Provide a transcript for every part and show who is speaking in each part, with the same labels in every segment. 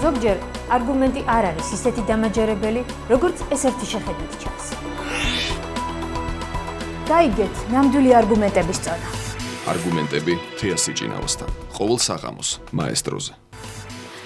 Speaker 1: ზოგჯერ არგუმენტი არ არის ისეთი დამაჯერებელი, როგორც ეს ერთი შეხედვით ჩანს. გაიგეთ ნამდვილი არგუმენტების წონა.
Speaker 2: არგუმენტები თეა სიჭინაოსთან. ყოველ საღამოს მაესტროზე.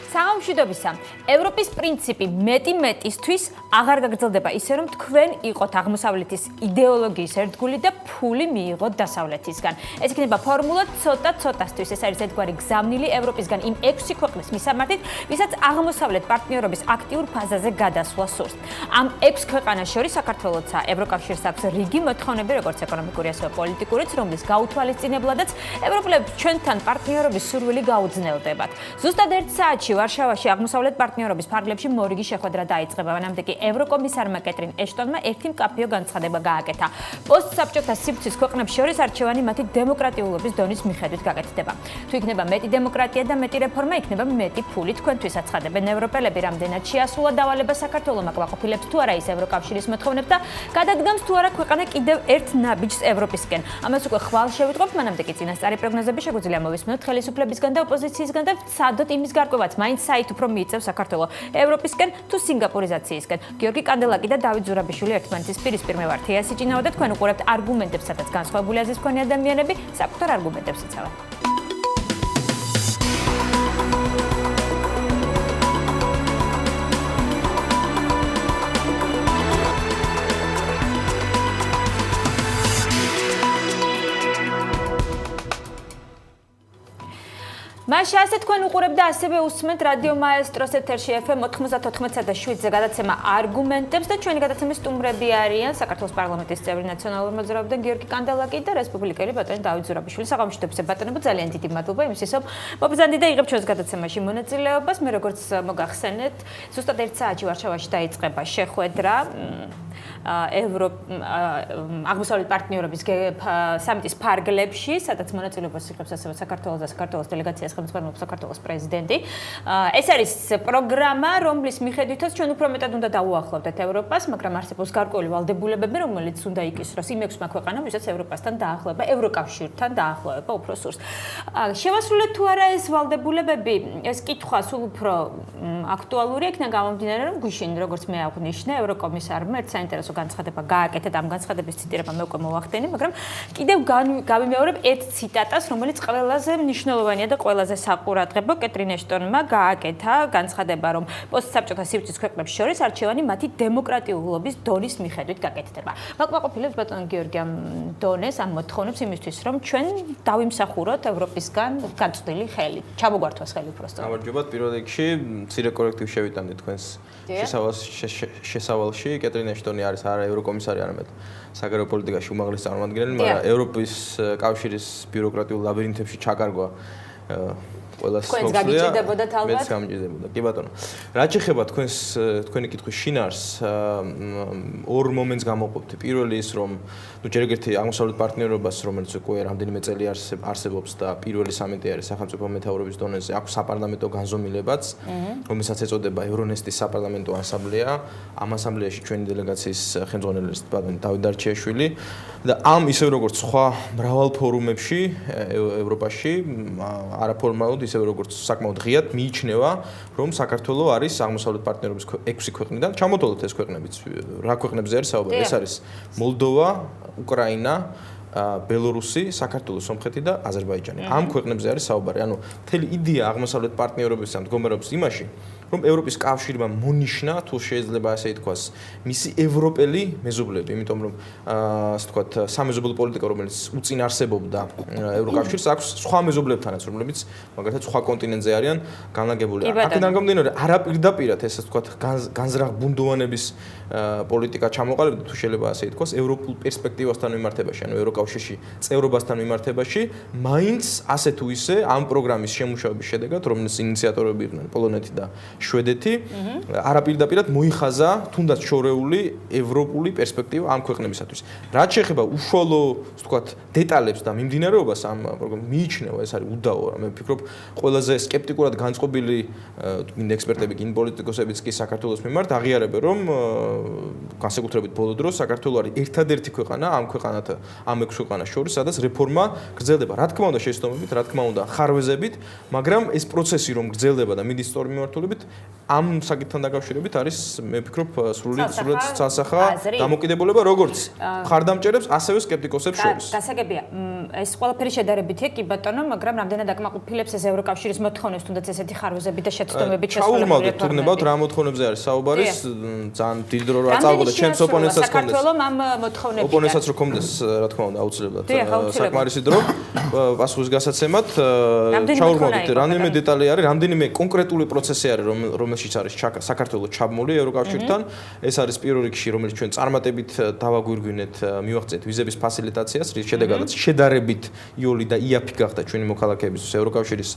Speaker 3: საღამოშვიდობისა, ევროპის პრინციპი მეტი-მეტისთვის აღარ გაგრძელდება ისე, რომ თქვენ იყოთ აღმოსავლეთის იდეოლოგიის ერთგული და ფული მიიღოთ დასავლეთისგან. ეს იქნება ფორმულა ცოტა-ცოტასთვის. ეს არის ერთგვარი გზავნილი ევროპისგან იმ 6 ქვეყნის მისამართით, ვისაც აღმოსავლეთ პარტნიორობის აქტიურ ფაზაზე გადასვლა სურს. ამ 6 ქვეყანას შორის საქართველოცა ევროკავშირს აქვს რიგი მოთხოვნები, როგორც ეკონომიკური, ასევე პოლიტიკურიც, რომლის გაუთვალისწინებლადაც ევროპელებს ჩვენთან პარტნიორობის სურვილი გაუძნელდებათ. ზუსტად 1 საათში ვარშავაში აღმოსავლეთ პარტნიორობის ფარგლებში მორიგი შეხვედრა დაიწყება. მანამდე კი ევროკომისარმა კეტრინ ეშტონმა ერთი მკაფიო განცხადება გააკეთა. პოსტსაბჭოთა სივრცის ქვეყნებს შორის არჩევანი მათი დემოკრატიულობის დონის მიხედვით გაკეთდება. თუ იქნება მეტი დემოკრატია და მეტი რეფორმა, იქნება მეტი ფული თქვენთვის აცხადებენ ევროპელები. რამდენად შეასრულა დავალება საქართველოს აკმაყოფილებს თუ არა ის ევროკავშირის მოთხოვნებს და გადაგდამს თუ არა ქვეყანა კიდევ ერთ ნაბიჯს ევროპისკენ. ამას უკვე ხვალ შევიტყვებთ, მანამდე კი წინასწარი პროგნოზები შეგვიძლია მოვისმენთ ხელისუფლებისგან და ოპოზიციისგან და ვცადოთ იმის გარკვევაც, მაინც საით უფრო მიიწევს საქართველოს ევროპისკენ თუ სინგაპურიზაციისკენ. გიორგი კანდელაკი და დავით ზურაბიშვილი ერთმანეთის პირისპირ მე ვარ თეა სიჭინაო და თქვენ უყურებთ არგუმენტებს, სადაც განსხვავებული აზრის მქონე ადამიანები საკუთარ არგუმენტებს იცავენ. მაშინ ასე თქვენ უყურებთ და ასევე უსმენთ რადიო მაესტროს ეთერში FM 94.7-ზე გადაცემა არგუმენტებს და ჩვენი გადაცემის სტუმრები არიან საქართველოს პარლამენტის წევრი ნაციონალური მოძრაობიდან გიორგი კანდელაკი და რესპუბლიკელი ბატონი დავით ზურაბიშვილი. საღამოშვიდობისა ბატონებო, ძალიან დიდი მადლობა იმისთვის, რომ მობრძანდი და იღებ ჩვენს გადაცემაში მონაწილეობას. მე როგორც მოგახსენეთ, ზუსტად 1 საათში ვარშავაში დაიწყება შეხვედრა აღმოსავლეთ პარტნიორობის სამიტის ფარგლებში, სადაც მონაწილეობას იღებს ასევე საქართველოს და საქართველოს დელეგაციას ხელმძღვანელობს საქართველოს პრეზიდენტი. ეს არის პროგრამა, რომლის მიხედვითაც ჩვენ უფრო მეტად უნდა დაუახლოვდეთ ევროპას, მაგრამ არსებობს გარკვეული ვალდებულებები, რომელიც უნდა იკისროს იმ 6 ქვეყანამ, ვისაც ევროპასთან დაახლოება, ევროკავშირთან დაახლოება უფრო სურს. შევასრულეთ თუ არა ეს ვალდებულებები, ეს კითხვა სულ უფრო აქტუალური იქნა გამომდინარე, რომ გვიშინ, როგორც მე აღნიშნე, ევროკომისარმა ერთ საინტერესო განცხადება გააკეთა და ამ განცხადების ციტირება მე უკვე მოვახდენი, მაგრამ კიდევ გავიმეორებ ერთ ციტატას, რომელიც ყველაზე მნიშვნელოვანია და ყველაზე საყურადღებო. კეტრინ ეშტონმა გააკეთა განცხადება, რომ პოსტსაბჭოთა სივრცის ქვეყნებს შორის არჩევანი მათი დემოკრატიულობის დონის მიხედვით გაკეთდება. მაკმაყოფილებს ბატონ გიორგი ამ დონეს, ამ მოთხოვნებს იმისთვის, რომ ჩვენ დავიმსახუროთ ევროპისგან გაწვდილი ხელი. ჩამოგვართვას ხელი უბრალოდ.
Speaker 4: გამარჯობათ, პირველ რიგში მცირე კორექტივი შევიტანდი თქვენს შესავალში. კეტრინ ეშტონი არის არა ევროკომისარი, არამედ საგარეო პოლიტიკაში უმაღლესი წარმომადგენელი, მაგრამ ევროპის კავშირის ბიუროკრატიულ ლაბირინთებში ჩაკარგვა ყველას
Speaker 3: გამიჭირდებოდა თალბათ.
Speaker 4: მეც გამიჭირდებოდა. კი ბატონო. რაც შეეხება თქვენი კითხვის შინაარს, ორ მომენტს გამოვყოფთ. პირველი ის, რომ ჯერ ერთი აღმოსავლეთ პარტნიორობას, რომელიც უკვე რამდენიმე წელი არსებობს და პირველი სამიტი არის სახელმწიფო მეთაურობის დონეზე, აქვს საპარლამენტო განზომილებაც, რომელსაც ეწოდება ევრონესტის საპარლამენტო ასამბლეა. ამ ასამბლეაში ჩვენი დელეგაციის ხელმძღვანელი ბატონი დავით დარჩიაშვილი და ამ ისევ როგორც სხვა მრავალ ფორუმებში ევროპაში არაფორმალურად ისევ როგორც საკმაოდ ღიად მიიჩნევა, რომ საქართველოს არის აღმოსავლეთ პარტნიორობის 6 ქვეყნიდან. ჩამოთვალოთ ეს ქვეყნებიც. რა ქვეყნებზე არის საუბარი? ეს არის მოლდოვა, უკრაინა, ბელორუსი, საქართველოს, სომხეთი და აზერბაიჯანი. ამ ქვეყნებზე არის საუბარი. ანუ მთელი იდეა აღმოსავლეთ პარტნიორობის მდგომარეობს იმაში, რომ ევროპის კავშირმა მონიშნა, თუ შეიძლება ასე ითქვას, მისი ევროპელი მეზობლები, იმიტომ რომ ასე ვთქვათ, სამეზობლო პოლიტიკა, რომელიც უწინარსებობდა ევროკავშირს, აქვს სხვა მეზობლებთანაც, რომლებიც მაგალითად სხვა კონტინენტზე არიან განლაგებული. აქედან გამომდინარე, არაპირდაპირად ესე ვთქვათ, განზრახ-ბუნდოვანების პოლიტიკა ჩამოყალიბდა, თუ შეიძლება ასე ითქვას, ევროპულ პერსპექტივასთან მიმართებაში, ანუ ევროკავშირში წევრობასთან მიმართებაში, მაინც ასე თუ ისე ამ პროგრამის შემუშავების შედეგად, რომელიც ინიციატორები იყვნენ პოლონეთი და შვედეთი, არაპირდაპირად მოიხაზა თუნდაც შორეული ევროპული პერსპექტივა ამ ქვეყნებისათვის. რაც შეეხება უშუალო, ვთქვათ, დეტალებს და მიმდინარეობას ამ პროგრამის მიიჩნევა, ეს არის უდაო, მე ვფიქრობ, ყველაზე სკეპტიკურად განწყობილი ექსპერტები, კინოპოლიტიკოსებიც კი საქართველოს მიმართ აღიარებენ, რომ განსაკუთრებით ბოლო დროს საქართველოს არის ერთადერთი ქვეყანა ამ ქვეყანათა, ამ 6 ქვეყანას შორის, სადაც რეფორმა გრძელდება. რა თქმა უნდა, შეცდომებით, რა თქმა უნდა, ხარვეზებით, მაგრამ ეს პროცესი რომ გრძელდება და მიდის სწორი მიმართულებით, ამ საკითხთან დაკავშირებით არის მე ვფიქრობ სრულად ცალსახა დამოკიდებულება როგორც მხარდამჭერებს, ასევე სკეპტიკოსებს შორის.
Speaker 3: გასაგებია, ეს ყველაფერი შედარებითია, კი ბატონო, მაგრამ რამდენად აკმაყოფილებს ეს ევროკავშირის მოთხოვნებს, თუნდაც ესეთი ხარვეზები და შეცდომებით შესრულებული რეფორმები.
Speaker 4: თურნებავთ რა მოთხოვნებზე არის საუბარი, ძალიან დიდი დრო რა წავღოთ ჩემს ოპონენტსაც კონდეს.
Speaker 3: საქართველოს ამ მოთხოვნებიდან.
Speaker 4: ოპონენტსაც რო კონდეს, რა თქმა უნდა, აუცილებლად. საკმარისი დრო პასუხის გასაცემად ჩაურმოვდით, რამდენიმე დეტალი არის, რამდენიმე კონკრეტული პროცესი არის, რომელშიც არის საქართველოს ჩაბმული ევროკავშირთან. ეს არის პირველ რიგში, რომელიც ჩვენ წარმატებით დავაგვირგვინეთ, მივაღწიეთ ვიზების ფასილიტაციას, რის შედეგადაც შედარებით იოლი და იაფი გახდა ჩვენი მოქალაქეებისთვის ევროკავშირის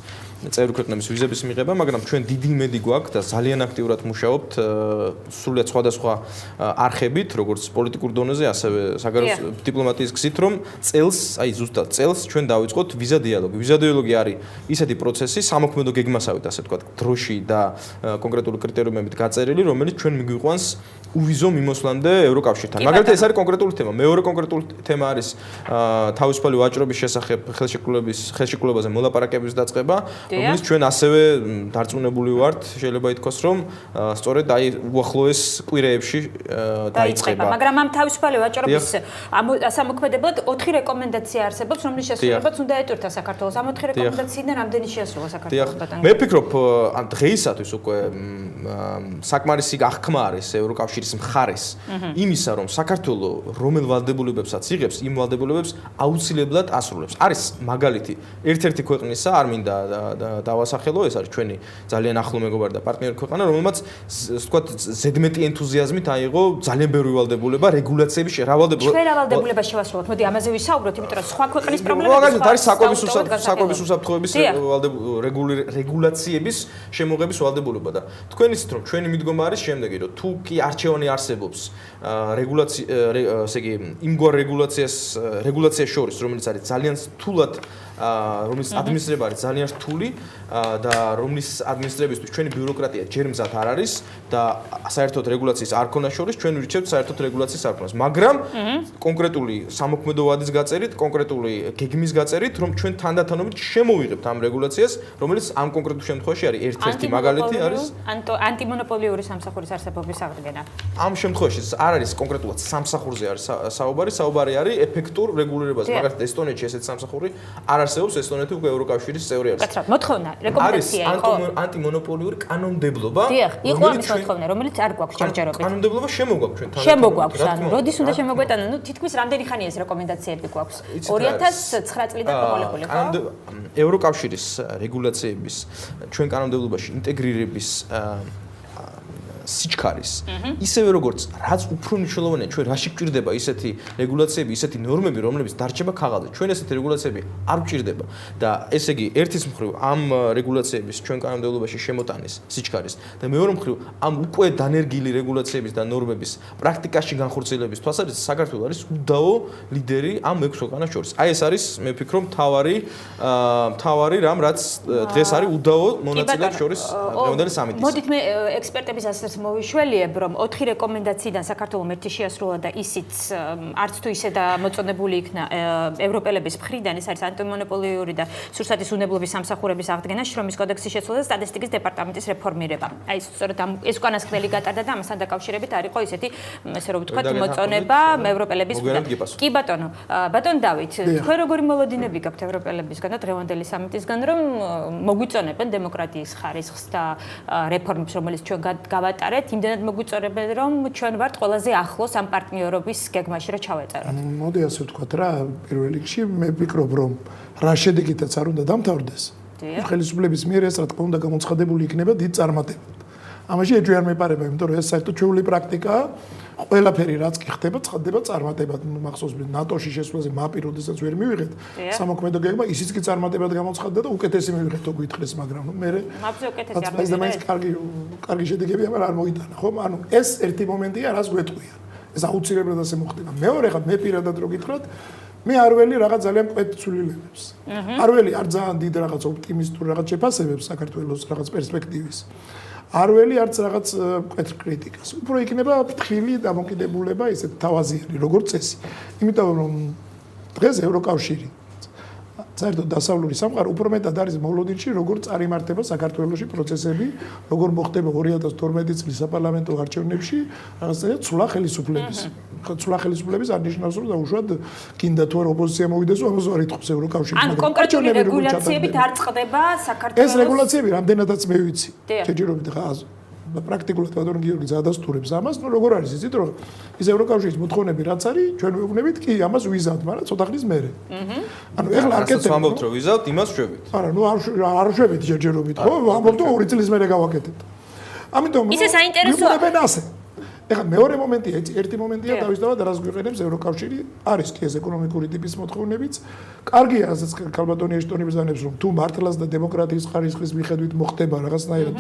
Speaker 4: წევრი ქვეყნების ვიზების მიღება, მაგრამ ჩვენ დიდი იმედი გვაქვს და ძალიან აქტიურად მუშაობთ სრულიად სხვადასხვა არხებით, როგორც პოლიტიკურ დონეზე, ასევე საგარეო დიპლომატიის გზით, რომ წელს, აი ზუსტად წელს ჩვენ დავიწყოთ ვიზა დიალოგი. ვიზა დიალოგი არის ისეთი პროცესი, სამოქმედო გეგმასავით, ასე ვთქვათ, დროში და კონკრეტული კრიტერიუმებით გაწერილი, რომელიც ჩვენ მიგვიყვანს უვიზო მიმოსვლამდე ევროკავშირთან. მაგალითად, ეს არის კონკრეტული თემა. მეორე კონკრეტული თემა არის თავისუფალი ვაჭრობის შესახებ ხელშეკრულებაზე მოლაპარაკებების დაწყება, რომელიც ჩვენ ასევე დარწმუნებული ვართ, შეიძლება ითქვას, რომ სწორედ აი უახლოეს კვირეებში დაიწყება.
Speaker 3: მაგრამ ამ თავისუფალი ვაჭრობის სამოქმედებლად 4 რეკომენდაცია არსებობს, რომლის შესრულებაც უნდა ეტვირთა საქართველოს. ამ 4 რეკომენდაციიდან რამდენი შეასრულა საქართველოს ბატონო?
Speaker 4: მე ვფიქრობ, ან დღეისათვის უკვე საკმარისი აღქმა არის ევროკავშირის მხარეს იმისა, რომ საქართველოს რომელ ვალდებულებებსაც იღებს, იმ ვალდებულებებს აუცილებლად ასრულებს. არის მაგალითი ერთ-ერთი ქვეყნისა, არ მინდა დავასახელო, ეს არის ჩვენი ძალიან ახლო მეგობარი და პარტნიორი ქვეყანა, რომელმაც ვთქვათ ზედმეტი ენთუზიაზმით აიღო ძალიან ბევრი ვალდებულება რეგულაციების რა ვალდებულება.
Speaker 3: ჩვენ რა ვალდებულება შევასრულოთ? მოდი ამაზე ვისაუბროთ, იმიტომ რომ სხვა ქვეყნის პრობლემები
Speaker 4: მაგალითად არის საკვების უსაფრთხოების რეგულაციების შემოღების ვალდებულება და თქვენ იცით რომ ჩვენი მიდგომა არის შემდეგი, რომ თუ კი არჩევანი არსებობს ესე იგი იმგვარ რეგულაციას შორის, რომელიც არის ძალიან რთულად რომლის ადმინისტრება არის ძალიან რთული და რომლის ადმინისტრებისთვის ჩვენი ბიუროკრატია ჯერ მზად არ არის და საერთოდ რეგულაციის არ ქონა შორის ჩვენ ვირჩევთ საერთოდ რეგულაციის არ ქონას, მაგრამ კონკრეტული სამოქმედო ვადის გაწერით, კონკრეტული გეგმის გაწერით, რომ ჩვენ თანდათანობით შემოვიღებთ ამ რეგულაციას, რომელიც ამ კონკრეტულ შემთხვევაში არის ერთ-ერთი მაგალითი არის
Speaker 3: ანტიმონოპოლიური სამსახურის არსებობის აღდგენა.
Speaker 4: ამ შემთხვევაში არ არის კონკრეტულად სამსახურზე არის საუბარი არის ეფექტურ რეგულირებაზე. მაგალითად ესტონეთში ესეთი სამსახური არ არსებობს, ესტონეთი უკვე ევროკავშირის წევრი არის.
Speaker 3: კაცრავ, მოთხოვნა, რეკომენდაცია იყო
Speaker 4: ანტიმონოპოლიური კანონმდებლობა.
Speaker 3: დიახ, იყო ამის მოთხოვნა, რომელიც არ გვაქვს ჯერჯერობით.
Speaker 4: კანონმდებლობა შემოგვაქვს ჩვენ თან.
Speaker 3: შემოგვაქვს, ანუ როდის უნდა შემოგვეტანა? ნუ თითქმის რამდენი ხანია ეს რეკომენდაციები გვაქვს? 2009 წლიდან მოყოლებული ხო?
Speaker 4: ევროკავშირის რეგულაციების ჩვენ კანონმდებლობაში ინტეგრირების სიჩქარის ისევე როგორც რაც უფრო მნიშვნელოვანია ჩვენ რაში გვჭირდება ისეთი რეგულაციები, ისეთი ნორმები, რომლებიც დარჩება ქაღალდზე. ჩვენ ესეთი რეგულაციები არ გვჭირდება და ესე იგი ერთის მხრივ ამ რეგულაციების ჩვენ კანონმდებლობაში შემოტანის სიჩქარის და მეორე მხრივ ამ უკვე დანერგილი რეგულაციების და ნორმების პრაქტიკაში განხორციელების თვალსაზრისით საქართველოს არის უდაო ლიდერი ამ 6 ქვეყანას შორის. აი ეს არის მე ვფიქრობ მთავარი რამ რაც დღეს არის უდაო მონაწილეებს შორის დღევანდელი სამიტის.
Speaker 3: მოდით მე ექსპერტების ასეც მოვიშველიებ, რომ 4 რეკომენდაციიდან საქართველოს ერთი შეასრულა და ისიც არც თუ ისე და მოწონებული იქნა ევროპელების მხრიდან, ეს არის ანტიმონოპოლიური და სურსათის უნებლობის სამსახურების აღდგენა, შრომის კოდექსის შეცვლა და სტატისტიკის დეპარტამენტის რეფორმირება. აი სწორედ ეს უკანასკნელი გატარდა და ამასთან დაკავშირებით არ იყო ისეთი, ესე რომ ვთქვათ, მოწონება ევროპელების მხრიდან. კი ბატონო, ბატონ დავით, თქვენ როგორი მოლოდინები გაქვთ ევროპელებისგან და დღევანდელი სამიტისგან, რომ მოგვიწონებენ დემოკრატიის ხარისხს და რეფორმებს, რომელიც ჩვენ გავატარეთ, იმდენად მოგვიწონებენ, რომ ჩვენ ვართ ყველაზე ახლოს ამ პარტნიორობის გეგმაში რა ჩავეწეროთ.
Speaker 5: მოდი ასე ვთქვათ რა, პირველ რიგში მე ვფიქრობ, რომ რა შედეგითაც არ უნდა დამთავრდეს. ხელისუფლების მიერ ეს რა თქმა უნდა გამოცხადებული იქნება დიდ წარმატებად. ამაში ეჭვი არ მეპარება, იმიტომ რომ ეს საერთოდ ჩვეული პრაქტიკაა. ყველაფერი რაც კი ხდება, ცხადდება წარმატებად. მახსოვს ნატოში შესვლაზე მაპი როდესაც ვერ მივიღეთ, სამოქმედო გეგმა ისიც კი წარმატებად გამოცხადდა და უკეთესი მივიღეთ თუ გითხრეს, მაგრამ ნუ მე
Speaker 3: მაპზე უკეთესი არ
Speaker 5: მივიღეთ. კარგი შედეგები ამან არ მოიტანა, ხო? ანუ ეს ერთი მომენტია, რაც გვეტყვია. ეს აუცილებლად ასე მოხდება. მეორე ხა მე პირადად რო გითხრათ, მე არ ველი რაღაც ძალიან ყვეთ ცვლილებებს. არ ველი არ ძალიან დიდ რაღაც ოპტიმისტურ რაღაც შეფასებებს საქართველოს რაღაც პერსპექტივის. არ ველი არც რაღაც ყვეთ კრიტიკას. უფრო იქნება ფრთხილი დამოკიდებულება ისეთ თავაზიანი, როგორც წესი. იმიტომ რომ დღეს ევროკავშირი საერთოდ დასავლური სამყარო უფრო მეტად არის მოლოდინში, როგორ წარიმართება საქართველოში პროცესები, როგორ მოხდება 2012 წლის საპარლამენტო არჩევნებში რაღაცა ცვლა ხელისუფლების. ცვლა ხელისუფლების არ ნიშნავს, რომ უშუალოდ გინდა თუ არ ოპოზიცია მოვიდეს, ამას არ ითხოვს ევროკავშირი.
Speaker 3: ან კონკრეტული რეგულაციები დარწყდება საქართველოს.
Speaker 5: ეს რეგულაციები რამდენადაც მე ვიცი. შეჯერობით ხა პრაქტიკულად ბატონო გიორგი ზადასტურებს ამას, ნუ როგორ არის იცით რომ ის ევროკავშირის მოთხოვნები რაც არის, ჩვენ ვეუბნებით კი ამას ვიზავთ, მაგრამ ცოტა ხნის მერე. ანუ ეხლა აკეთებ.
Speaker 4: რასაც ვამბობთ რომ ვიზავთ, იმას შვებით.
Speaker 5: არა, ნუ არ შვებით შეჯერობით, ხო? ვამბობთ რომ 2 წლის მერე გავაკეთებთ. ამიტომ
Speaker 3: ისე საინტერესოა.
Speaker 5: ვიყვნენ ასე. ეხლა მეორე მომენტია, ერთი მომენტია დავისდავად რას გვიყენებს ევროკავშირი, არის კი ეს ეკონომიკური ტიპის მოთხოვნებიც. კარგია რასაც ქალბატონი ეშტონი ბრძანებს რომ თუ მართლაც და დემოკრატიის ხარისხის მიხედვით მოხდება რაღაცნაირად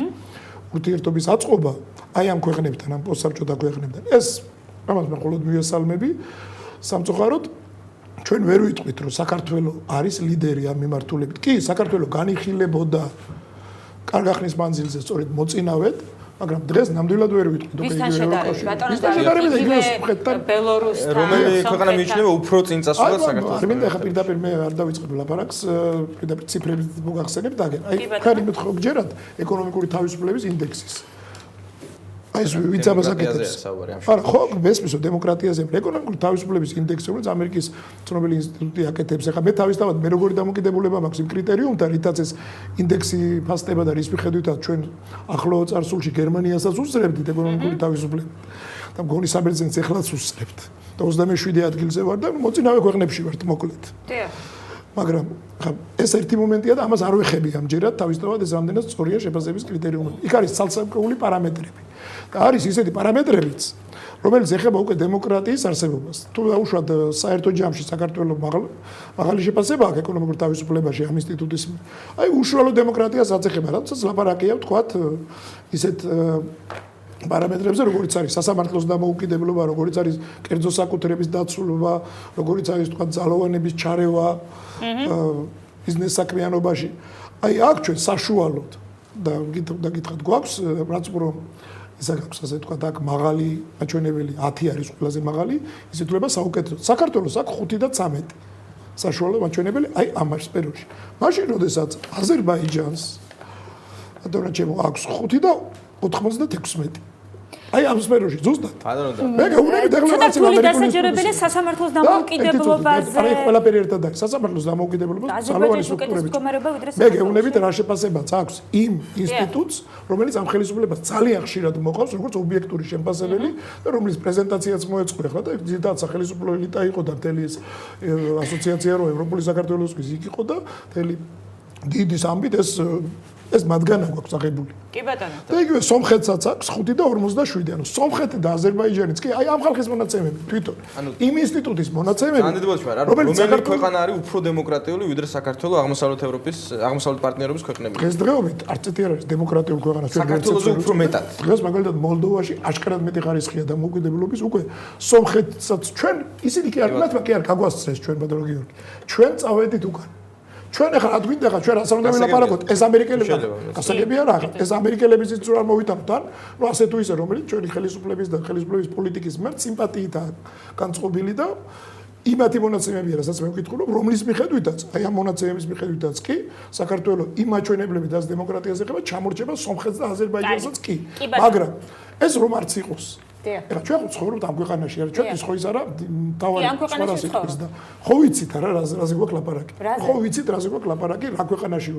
Speaker 5: ურთიერთობის აწყობა აი ამ ქვეყნებთან, ამ პოსტსაბჭოთა ქვეყნებთან. ეს ამას მე მხოლოდ მივესალმები. სამწუხაროდ ჩვენ ვერ ვიტყვით რომ საქართველოს არის ლიდერი ამ მიმართულებით. კი, საქართველოს განიხილებოდა კარგახნის მანძილზე სწორედ მოწინავედ, მაგრამ დღეს ნამდვილად ვერ ვიტყვით უკვე
Speaker 3: ვისთან შედარებით, ბატონო
Speaker 5: შედარებით
Speaker 3: ბელორუსთან,
Speaker 4: რომელი ქვეყანა მიიჩნევა უფრო წინ წასვლას საქართველოს.
Speaker 5: არ მინდა ხა პირდაპირ მე არ დავიწყებ ლაპარაკს, პირდაპირ ციფრებით მოგახსენებ და აი ხარი მე ხო გჯერათ ეკონომიკური თავისუფლების ინდექსის. აი ეს ვიც ამას აკეთებს. არა, ხო, მესმისო დემოკრატიაზე, ეკონომიკური თავისუფლების ინდექსი, რომელიც ამერიკის ცნობილი ინსტიტუტი აკეთებს. ახლა მე თავისთავად მე როგორი დამოკიდებულება მაქვს იმ კრიტერიუმთან, რითაც ეს ინდექსი ფასდება და რის მიხედვითაც ჩვენ ახლო წარსულში გერმანიასაც უსწრებდით ეკონომიკური თავისუფლება. და მგონი საბერძნეთს ეხლაც უსწრებთ. და 27 ადგილზე ვარ და მოწინავე ქვეყნებში ვართ მოკლედ. დიახ. მაგრამ ხა ეს ერთი მომენტია და ამას არ ვეხები ამჯერად თავისთავად ეს რამდენად სწორია შეფასების კრიტერიუმები. იქ არის ცალსამკრული პარამეტრები. და არის ისეთი პარამეტრებიც, რომელიც ეხება უკვე დემოკრატიის არსებობას. თუ დაუშვათ საერთო ჯამში საქართველოს მაღალი შეფასება აქვს ეკონომიკურ თავისუფლებაში ამ ინსტიტუტის. აი უშუალო დემოკრატიას აწეხება, რადგან ლაპარაკია ვთქვათ ისეთ პარამეტრებზე, როგორიც არის სასამართლოს დამოუკიდებლობა, როგორიც არის კერძო საკუთრების დაცულობა, როგორიც არის თქვა ძალოვანების ჩარევა ბიზნეს საქმიანობაში. აი აქ ჩვენ საშუალოდ და გითხრათ გვაქვს რაც უფრო ისა გაქვს ასე თქვა აქ მაღალი მაჩვენებელი 10 არის ყველაზე მაღალი, ის ითვლება საუკეთესო. საქართველოს აქ 5 და 13 საშუალო მაჩვენებელი აი ამ სფეროში. მაშინ როდესაც აზერბაიჯანს ბატონო ჩემო აქვს 5 და 96. აი ამ სფეროში ზუსტად. მე გეუბნებით ახლა
Speaker 3: რაც დასაჯერებელია სასამართლოს დამოუკიდებლობაზე.
Speaker 5: აი ყველაფერი ერთად არის. სასამართლოს დამოუკიდებლობა ძალოვანი სტრუქტურებით. მე გეუბნებით რა შეფასებაც აქვს იმ ინსტიტუტს, რომელიც ამ ხელისუფლებას ძალიან ხშირად მოყავს როგორც ობიექტური შემფასებელი და რომლის პრეზენტაციაც მოეწყო ახლა და ძირითადად სახელმწიფო ელიტა იყო და მთელი ეს ასოციაცია რო ევროპული საქართველოსთვის იქ იყო და მთელი დიდის ამბით ეს მათგანა გვაქვს აღებული.
Speaker 3: კი ბატონო.
Speaker 5: და იგივე სომხეთსაც აქვს 5 და 57. ანუ სომხეთი და აზერბაიჯანიც კი აი ამ ხალხის მონაცემები თვითონ. იმ ინსტიტუტის მონაცემები.
Speaker 4: რომელი ქვეყანა არის უფრო დემოკრატიული ვიდრე საქართველოს აღმოსავლეთ პარტნიორობის ქვეყნები?
Speaker 5: დღესდღეობით არც ერთი არ არის დემოკრატიული ქვეყანა.
Speaker 4: საქართველოსზე უფრო მეტად.
Speaker 5: დღეს მაგალითად მოლდოვაში აშკარად მეტი ხარისხია დამოუკიდებლობის უკვე სომხეთსაც ჩვენ ისინი კი არ მათმა კი არ გაგვასწრეს ჩვენ ბატონო გიორგი. ჩვენ წავედით უკან. ჩვენ ახლა რა გვინდა ხა ჩვენ რას უნდა ვილაპარაკოთ ეს ამერიკელები გასაგებია რა ეს ამერიკელების ის რა მოვიტანოთ ან ნუ ასე თუ ისე რომელიც ჩვენი ხელისუფლების და ხელისუფლების პოლიტიკის მიმართ სიმპათიითაა განწყობილი და იმათი მონაცემებია რასაც მე ვკითხულობ რომლის მიხედვითაც აი ამ მონაცემების მიხედვითაც კი საქართველოს იმ მაჩვენებლებით და დემოკრატიას ეხება ჩამორჩება სომხეთს და აზერბაიჯანსაც კი მაგრამ ეს რომ არც იყოს ეხლა ჩვენ ცხოვრობთ ამ ქვეყანაში არა ჩვენთვის ხო ის არა თავი სხვა სიტყვის და ხო ვიცით არა რაზე გვაქვს ლაპარაკი ხო ვიცით რაზე გვაქვს ლაპარაკი რა ქვეყანაში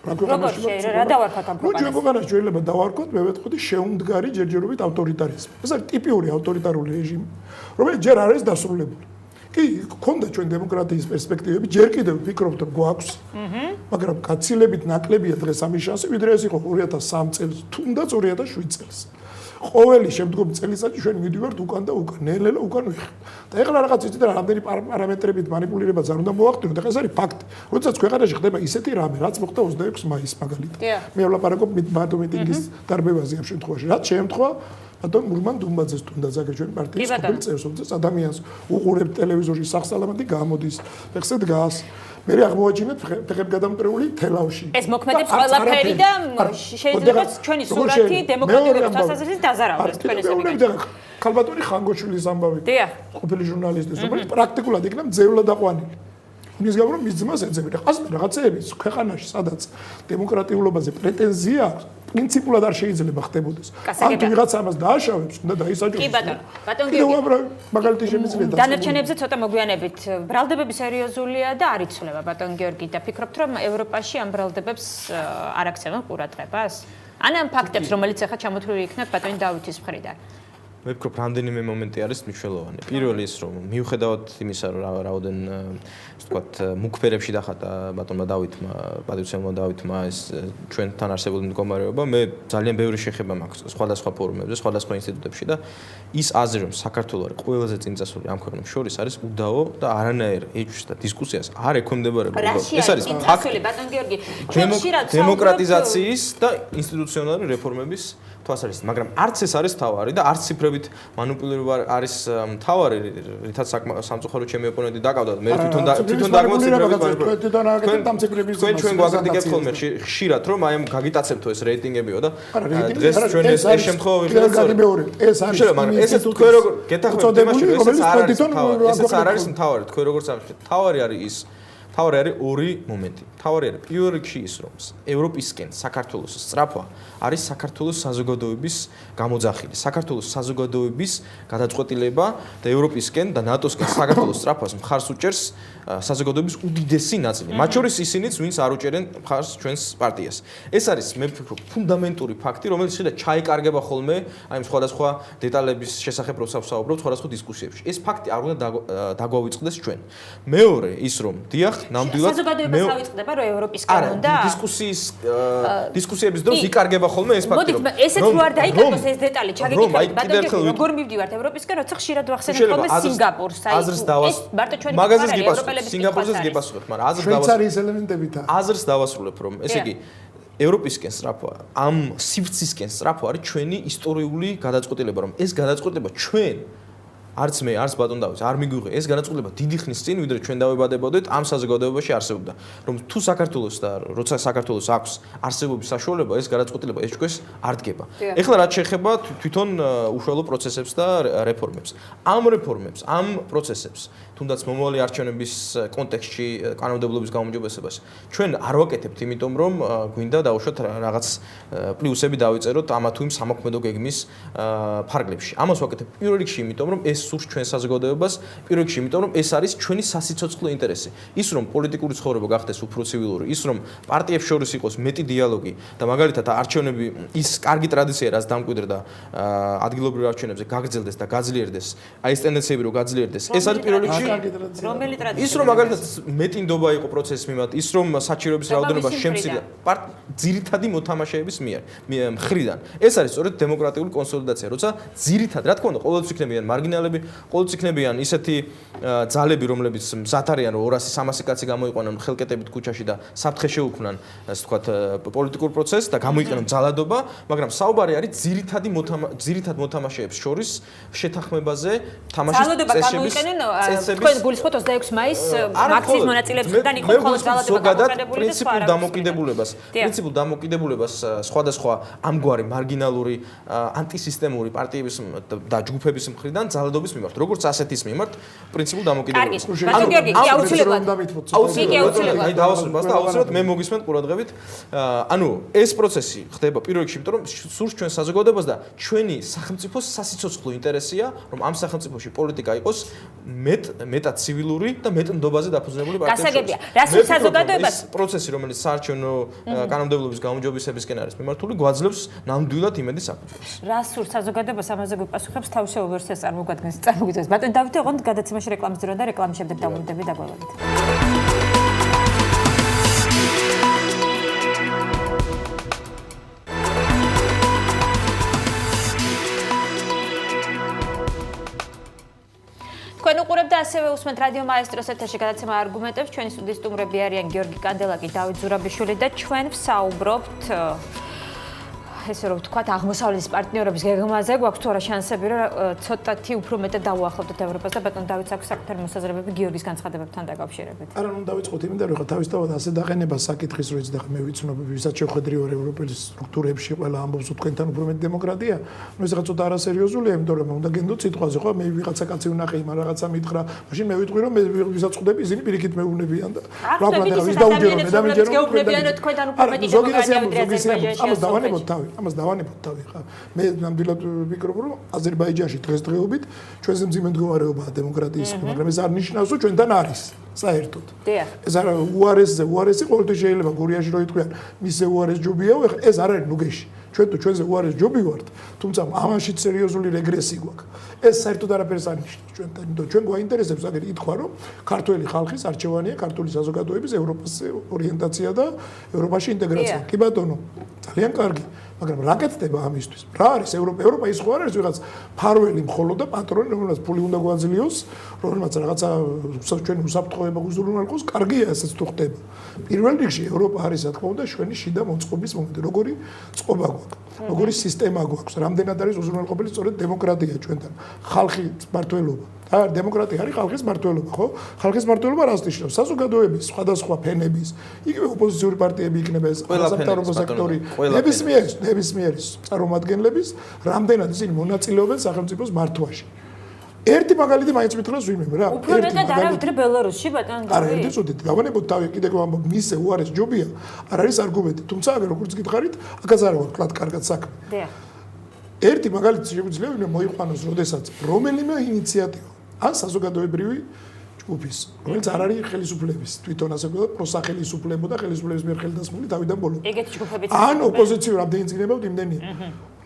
Speaker 3: რა დავარქოთ ამ ქვეყანას
Speaker 5: ჩვენ ქვეყანაში შეიძლება დავარქოთ მე ვეთქვი შეუმდგარი ჯერჯერობით ავტორიტარიზმი ეს არის ტიპიური ავტორიტარული რეჟიმი რომელიც ჯერ არ არის დასრულებული კი ქონდა ჩვენ დემოკრატიის პერსპექტივები ჯერ კიდევ ვფიქრობთ რომ გვაქვს მაგრამ გაცილებით ნაკლებია დღეს ამის შანსი ვიდრე ეს იყო 2003 წელს თუნდაც 2007 წელს ყოველი შემდგომი წელიწადში ჩვენ მივდივართ უკან და უკან, ნელ-ნელა უკან ვიხართ. და ეხლა რაღაც იცით რა, რამდენი პარამეტრებით манипуლირებაც არ უნდა მოვახდინოთ, ეხლა ეს არის ფაქტი. როდესაც ქვეყანაში ხდება ისეთი რამე, რაც მოხდა 26 მაისს მაგალითად. მე ვლაპარაკობ ბატო მიტინგის დარბევაზე ამ შემთხვევაში. რაც შეემთხვა ბატონ მურმან დუმბაძეს თუნდაც აქ ჩვენი პარტიის ყოფილ წევრს, რომელიც ადამიანს უყურებთ ტელევიზორში სახსალამათი გამოდის, ეხლა დგას მე აღმოაჩინეთ ფეხებგადამტრეული თელავში.
Speaker 3: ეს მოქმედებს ყველაფერი და შეიძლება ჩვენი სურათი დემოკრატიული თვალსაზრისით დაზარავდეს თქვენ ესე მიგეთ.
Speaker 5: ქალბატონი ხანგოჩვილის ამბავი. ყოფილი ჟურნალისტის, რომელიც პრაქტიკულად იქნა ძევლად აყვანილი. იმის გამო რომ მის ძმას ეძებენ. ახლა რაღაცეების ქვეყანაში, სადაც დემოკრატიულობაზე პრეტენზია აქვს, პრინციპულად არ შეიძლება ხდებოდეს. ან თუ ვიღაცა ამას დააშავებს, უნდა დაისაჯოს.
Speaker 3: კი ბატონო
Speaker 5: კიდევ უამრავი მაგალითი შემიძლია დაწესებულა.
Speaker 3: დანარჩენებზე ცოტა მოგვიანებით. ბრალდებები სერიოზულია და არ იცვლება ბატონ გიორგი და ფიქრობთ რომ ევროპაში ამ ბრალდებებს არ აქცევენ ყურადღებას? ან ამ ფაქტებს რომელიც ახლა ჩამოთვლილი იქნათ ბატონი დავითის მხრიდან.
Speaker 4: მე ვფიქრობ, რამდენიმე მომენტი არის მნიშვნელოვანი. პირველი ის, რომ მიუხედავად იმისა, რომ რაოდენ ასე ვთქვათ, მუქფერებში დახატა ბატონმა დავითმა, პატრიოტებმა დავითმა ეს ჩვენთან არსებული მდგომარეობა, მე ძალიან ბევრი შეხება მაქვს სხვადასხვა ფორუმებზე, სხვადასხვა ინსტიტუტებში და ის აზრი, რომ საქართველო არის ყველაზე წინწასული ამ ქვეყნებს შორის არის უდავო და არანაირ ეჭვს და დისკუსიას არ ექვემდებარება.
Speaker 3: ეს არის ფაქტი, ბატონ გიორგი.
Speaker 4: დემოკრატიზაციის და ინსტიტუციონალური რეფორმების თვალსაზრისით, მაგრამ არც ეს არის თავარი და არც ციფრებით მანიპულირება არის თავარი, რითაც სამწუხაროდ ჩემი ოპონენტი დაკავდა და მე თვითონ ჩვენ გვაგადიკებთ ხოლმე ხშირად რომ აი ამ გაგიტაცებთო ეს რეიტინგებიო და დღეს ჩვენ ეს შემთხვევა ვიღებთ
Speaker 5: ეს არის
Speaker 4: მაგრამ ესეც თქვენ როგორ გეთახმებით თემაში რომ ესეც არ არის თავარი ესეც არ არის თავარი თქვენ როგორ სამშობლო თავარი არის ის თავარი არის ორი მომენტი. თავარი არის პირველ რიგში ის რომ ევროპისკენ საქართველოს სწრაფვა არის საქართველოს საზოგადოების გამოძახილი. საქართველოს საზოგადოების გადაწყვეტილება და ევროპისკენ და ნატოსკენ საქართველოს სწრაფვას მხარს უჭერს საზოგადოების უდიდესი ნაწილი. მათ შორის ისინიც, ვინც არ უჭერენ მხარს ჩვენს პარტიას. ეს არის მე ვფიქრობ ფუნდამენტური ფაქტი, რომელიც შეიძლება ჩაიკარგება ხოლმე აი სხვადასხვა დეტალების შესახებ როცა ვსაუბრობთ სხვადასხვა დისკუსიებში. ეს ფაქტი არ უნდა დაგვავიწყდეს ჩვენ. მეორე ის რომ დიახ ნამდვილად
Speaker 3: საზოგადოებას ავიწყდება რომ ევროპისკენ უნდა
Speaker 4: დისკუსიების დროს იკარგება ხოლმე ეს ფაქტი
Speaker 3: რომ ესეც რო არ დაიკარგოს ეს დეტალი ჩაგეკითხებით ბატონო როგორ მივდივართ ევროპისკენ როცა ხშირად ვახსენებთ ხოლმე სინგაპურს აი ეს მარტო ჩვენი
Speaker 4: მაგაზეც გიპასუხებ სინგაპურზეც გიპასუხებ მაგრამ
Speaker 5: შვეიცარიის ელემენტებითა
Speaker 4: აზრს დავასრულებ რომ ესე იგი ევროპისკენ სწრაფვა ამ სივრცისკენ სწრაფვა არის ჩვენი ისტორიული გადაწყვეტილება რომ ეს გადაწყვეტილება ჩვენ არც მე, არც ბატონ დავითს არ მიგვიღე ეს განაცხადება დიდი ხნის წინ, ვიდრე ჩვენ დავებადებოდით ამ საზოგადოებაში არსებობდა. რომ თუ საქართველოს და როცა საქართველოს აქვს არსებობის საშუალება, ეს განაცხადება ეს ჩვენს არ დგება. ეხლა რაც შეეხება თვითონ უშუალო პროცესებს და რეფორმებს. ამ რეფორმებს, ამ პროცესებს, თუნდაც მომავალი არჩევნების კონტექსტში კანონმდებლობის გაუმჯობესებას ჩვენ არ ვაკეთებთ, იმიტომ რომ გვინდა დაუშვათ რაღაც პლუსები დავიწეროთ ამა თუ იმ სამოქმედო გეგმის ფარგლებში. ამას ვაკეთებთ პირველ რიგში, იმიტომ რომ ეს სურს ჩვენ საზოგადოებას პირველ რიგში, იმიტომ რომ ეს არის ჩვენი სასიცოცხლო ინტერესი. ის რომ პოლიტიკური ცხოვრება გახდეს უფრო ცივილური, ის რომ პარტიებს შორის იყოს მეტი დიალოგი და მაგალითად არჩევნები ის კარგი ტრადიცია რაც დამკვიდრდა ადგილობრივ არჩევნებზე გაგრძელდეს და გაძლიერდეს, აი ეს ტენდენციები რომ გაძლიერდეს, ეს არის პირველ რიგში
Speaker 3: რომელი ტრადიცია?
Speaker 4: ის რომ მაგალითად მეტი ნდობა იყო პროცესის მიმართ, ის რომ საჭიროების რაოდენობა შემცირდა ძირითადი მოთამაშეების მხრიდან. ეს არის სწორედ დემოკრატიული კონსოლიდაცია, როცა ძირითად, რა თქმა უნდა, ყოველთვის იქნებიან მარგინალები, ყოველთვის იქნებიან ისეთი ძალები, რომლებიც მზად არიან, რომ 200-300 კაცი გამოიყვანონ ხელკეტებით ქუჩაში და საფრთხე შეუქმნან, ასე ვთქვათ, პოლიტიკურ პროცესს და გამოიყენონ ძალადობა, მაგრამ საუბარი არის ძირითად მოთამაშეებს შორის შეთანხმებაზე, თამაშის წესების
Speaker 3: თქვენ გულისხმობთ 26 მაისს აქციის მონაწილეებისგან იყო მხოლოდ ძალადობა გამოკიდებული და სხვა
Speaker 4: პრინციპულ დამოკიდებულებას სხვადასხვა ამგვარი მარგინალური ანტისისტემური პარტიების და ჯგუფების მხრიდან ძალადობის მიმართ, როგორც ასეთის მიმართ პრინციპულ დამოკიდებულებას.
Speaker 3: ბატონ გიორგი, კი აუცილებლად.
Speaker 4: აი დავასრულებ და აუცილებლად მე მოგისმენთ ყურადღებით. ანუ ეს პროცესი ხდება პირველ რიგში, იმიტომ რომ სურს ჩვენ საზოგადოებას და ჩვენი სახელმწიფოს სასიცოცხლო ინტერესია, რომ ამ სახელმწიფოში პოლიტიკა იყოს მეტად ცივილური და მეტ ნდობაზე დაფუძნებული პარტიების.
Speaker 3: გასაგებია. რა სურს საზოგადოებას?
Speaker 4: ეს პროცესი, რომელიც საარჩევნო კანონმდებლობის გაუმჯობესებისკენ არის მიმართული, გვაძლევს ნამდვილად იმედის საფუძველს.
Speaker 3: რა სურს საზოგადოებას ამაზე გვიპასუხებს თავისებურ ვერსიას წარმოგვიდგენს. ბატონი დავითი, ოღონდ გადაცემაში რეკლამის დრო და რეკლამის შემდეგ დავუბრუნდები დაგვალავით. თქვენ უყურებთ და ასევე უსმენთ რადიო მაესტროს ეთერში გადაცემა არგუმენტებს. ჩვენი სტუდიის სტუმრები არიან გიორგი კანდელაკი, დავით ზურაბიშვილი და ჩვენ ვსაუბრობთ ესე რომ ვთქვათ, აღმოსავლეთის პარტნიორების გეგმაზე გვაქვს თუ არა შანსები, რომ ცოტათი უფრო მეტად დავუახლოვდეთ ევროპას და ბატონ დავითს აქვს საკუთარი მოსაზრებები გიორგის განცხადებებთან დაკავშირებით.
Speaker 5: არა, ნუ დავიწყოთ იმიდან, რომ ხა თავისთავად ასე დაყენება საკითხის, რომ იცი და ხა მე ვიცნობ, ვისაც შეხვედრი ვარ ევროპელი სტრუქტურებში, ყველა ამბობს თქვენთან უფრო მეტი დემოკრატია. ნუ ეს რაღაცა არასერიოზულია, იმიტომ რომ უნდა გენდოთ სიტყვაზე, ხო, მე ვიღაცა კაცი ვნახე, იმ რაღაცა მითხრა, მაშინ მე ვიტყვი, რომ მე ვისაც ხვდები, ისინი პირიქით მეუბნებიან და რა ქვია, ვის დაუჯერო, მე დამიჯერო.
Speaker 3: თქვენთან უფრო მეტი დემოკრატია ვიდრე აზერბაიჯანში.
Speaker 5: ამას დავანებოთ თავი ხა. მე ნამდვილად ვფიქრობ, რომ აზერბაიჯანში დღესდღეობით ჩვენზე მძიმე მდგომარეობაა დემოკრატიის, მაგრამ ეს არ ნიშნავს, რომ ჩვენთან არის. საერთოდ. ეს არა უარესი ყოველთვის შეიძლება გურიაში რო იტყვიან, მისზე უარეს ჯობიაო, ეს არ არის ნუგეში. ჩვენ თუ ჩვენზე უარეს ჯობი ვართ, თუმცა ამაშიც სერიოზული რეგრესი გვაქვს. ეს საერთოდ არაფერს არ ნიშნავს ჩვენთან, იმიტომ ჩვენ გვაინტერესებს აგერ ითქვა, რომ ქართველი ხალხის არჩევანია ქართული საზოგადოების ევროპას ორიენტაცია და ევროპაში ინტეგრაცია. კი ბატონო, ძალიან კარგი. მაგრამ რა გეცდება ამისთვის? რა არის ევროპა? ევროპა ის ხო არ არის ვიღაც ფარველი მხოლოდ და პატრონი, რომელსაც ფული უნდა გვაძლიოს, რომელსაც რაღაცა ჩვენი უსაფრთხოება გუზრუნველყოს, კარგია ესეც თუ ხდება. პირველ რიგში ევროპა არის, რა თქმა უნდა, ჩვენი შიდა მოწყობის მომენტი. როგორი წყობა გვაქვს? როგორი სისტემა გვაქვს? რამდენად არის უზრუნველყოფილი სწორედ დემოკრატია ჩვენთან? ხალხის მართლობა. დემოკრატია არის ხალხის მართლობა, ხო? ხალხის მართლობა რას ნიშნავს? საზოგადოების სხვადასხვა ფენების, იგივე ოპოზიციური პარტიები იქნება ეს სამთავრობო სექტორი, ნებისმიერი წარმომადგენლების, რამდენად ისინი მონაწილეობენ სახელმწიფოს მართვაში. ერთი მაგალითი მაინც მითხრას ვინმე რა.
Speaker 3: უფრო მეტად არა ვიდრე ბელარუსში, ბატონ გორი.
Speaker 5: არა, ერთი წუთით დავანებოთ თავი, კიდევ ვამბობ, მისზე უარეს ჯობია, არ არის არგუმენტი, თუმცა აგერ როგორც გითხარით, აქაც არა ვარ კლად კარგად საქმე. ერთი მაგალითი შეგვიძლია ვინმე მოიყვანოს, როდესაც რომელიმე ინიციატივა ან საზოგადოებრივი ჯგუფის, რომელიც არ არის ხელისუფლების, თვითონ ასე ვთქვათ, პროსახელისუფლებო და ხელისუფლების მიერ ხელდასმული თავიდან ბოლომდე.
Speaker 3: ეგეთი ჯგუფებიც
Speaker 5: ან ოპოზიციური, რამდენი წინებავთ იმდენია.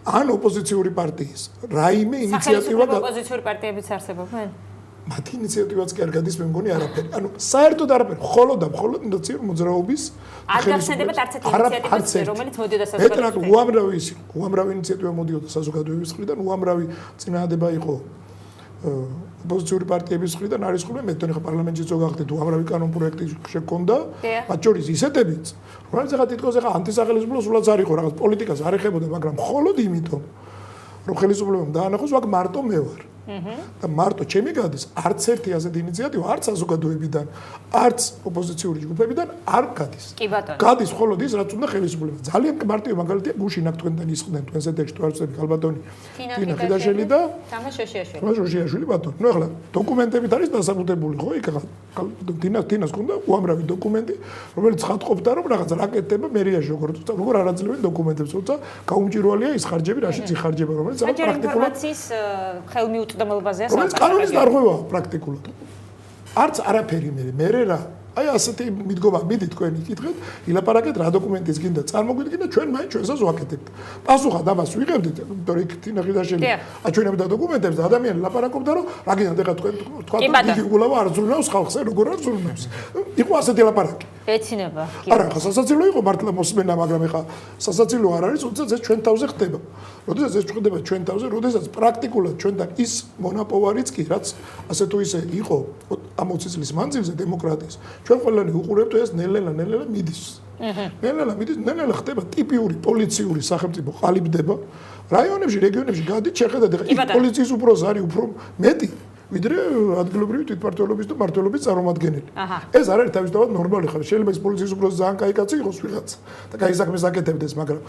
Speaker 5: ან ოპოზიციური პარტიის რაიმე ინიციატივა
Speaker 3: ოპოზიციური პარტიებიც არსებობენ?
Speaker 5: მათი ინიციატივაც კი არ გადის, მე მგონი არაფერი. ანუ საერთოდ არაფერი, მხოლოდ და მხოლოდ ინდოციურ მოძრაობის
Speaker 3: არ გახსენდებათ არც ერთი ინიციატივა, რომელიც მოდიოდა საზოგადოებისგან.
Speaker 5: უამრავი ინიციატივა მოდიოდა საზოგადოების მხრიდან, უამრავი წინააღმდება იყო ოპოზიციური პარტიების მხრიდან, არის ხოლმე მე თვითონ ხა პარლამენტში ზოგადად უამრავი კანონ პროექტი შექონდა, მათ შორის ისეთებიც, რომელიც ხა თითქოს ხა ანტისახელისუფლო სულაც არ იყო, რაღაც პოლიტიკას არ ეხებოდა, მაგრამ მხოლოდ იმიტომ, რომ ხელისუფლებამ დაანახოს, ვაკ მარტო მე ვარ. და მარტო ჩემი გადის, არც ერთი ასეთი ინიციატივა, არც საზოგადოებიდან, არც ოპოზიციური ჯგუფებიდან არ გადის.
Speaker 3: კი ბატონო.
Speaker 5: გადის მხოლოდ ის, რაც უნდა ხელისუფლება. ძალიან მარტივი მაგალითია, გუშინ აქ თქვენთან ისხდნენ, თქვენს ეთერში თუ არ ვწდები, ალბათონი თინა ხიდაშელი და
Speaker 3: თამაშ შოშიაშვილი.
Speaker 5: თამაშ შოშიაშვილი ბატონო. ნუ ახლა დოკუმენტებით არის დასაბუთებული, ხო? იქ ახლა თინას ქონდა უამრავი დოკუმენტი, რომელიც ხატყოფდა, რომ რაღაც რაკეტება მერიაში როგორ არაძლევენ დოკუმენტებს, თუმცა გაუმჭირვალეა ის ხარჯები, რაშიც იხარჯება, რომელიც
Speaker 3: პრაქტიკულად ინფორმაციის ხელმიუწვდომელობაზეა
Speaker 5: საუბარი. რომელიც კანონის დარღვევაა პრაქტიკულად. არც არაფერი მე რა. აი ასეთი მიდგომა, მიდი თქვენი კითხეთ, ილაპარაკეთ რა დოკუმენტის გინდა წარმოგვიდგინეთ, ჩვენ მაინც ჩვენსაც ვაკეთებთ. პასუხად ამას ვიღებდით, იმიტომ რომ იქ თინახიდაშელი აჩვენებდა დოკუმენტებს და ადამიანი ლაპარაკობდა, რომ რა გინდა ეხლა თქვენ თქვა იგი გულავა არ ზრუნავს ხალხს, როგორ არ ზრუნავს. იყო ასეთი ლაპარაკი.
Speaker 3: ეცინება.
Speaker 5: არა, ხა სასაცილო იყო მართლა მოსმენა, მაგრამ ეხა სასაცილო არ არის, თუმცა ეს ჩვენ თავზე ხდება. როდესაც ეს ხდება ჩვენ თავზე, როდესაც პრაქტიკულად ჩვენთან ის მონაპოვარიც კი, რაც ასე თუ ისე იყო ამ 20 წლის მანძილზე დემოკრატიის. ჩვენ ყველანი უყურებთ ეს ნელ-ნელა მიდის. ნელ-ნელა მიდის, ნელ-ნელა ხდება ტიპიური პოლიციური სახელმწიფო ყალიბდება. რაიონებში, რეგიონებში გადით შეხედათ, ეხა პოლიციის უპროს არის უფრო მეტი. ვიდრე ადგილობრივი თვითმმართველობის და მმართველობის წარმომადგენელი. ეს არ არის თავისთავად ნორმალი ხარ. შეიძლება ის პოლიციის უპროს ძალიან კაი კაცი იყოს ვიღაც და კაი საქმეს აკეთებდეს, მაგრამ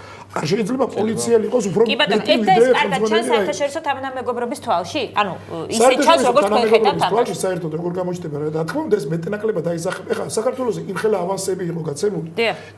Speaker 5: არ შეიძლება პოლიციელი იყოს უფრო
Speaker 3: მეტი ვიდრე ხალხი. საერთაშორისო თანამეგობრობის თვალში? ანუ ისე ჩანს როგორც თქვენ ხედავთ
Speaker 5: თვალში საერთოდ როგორ გამოჩნდება რა თქმა უნდა ეს მეტნაკლებად აისახება. ეხლა საქართველოს იმხელა ავანსები იყო გაცემული.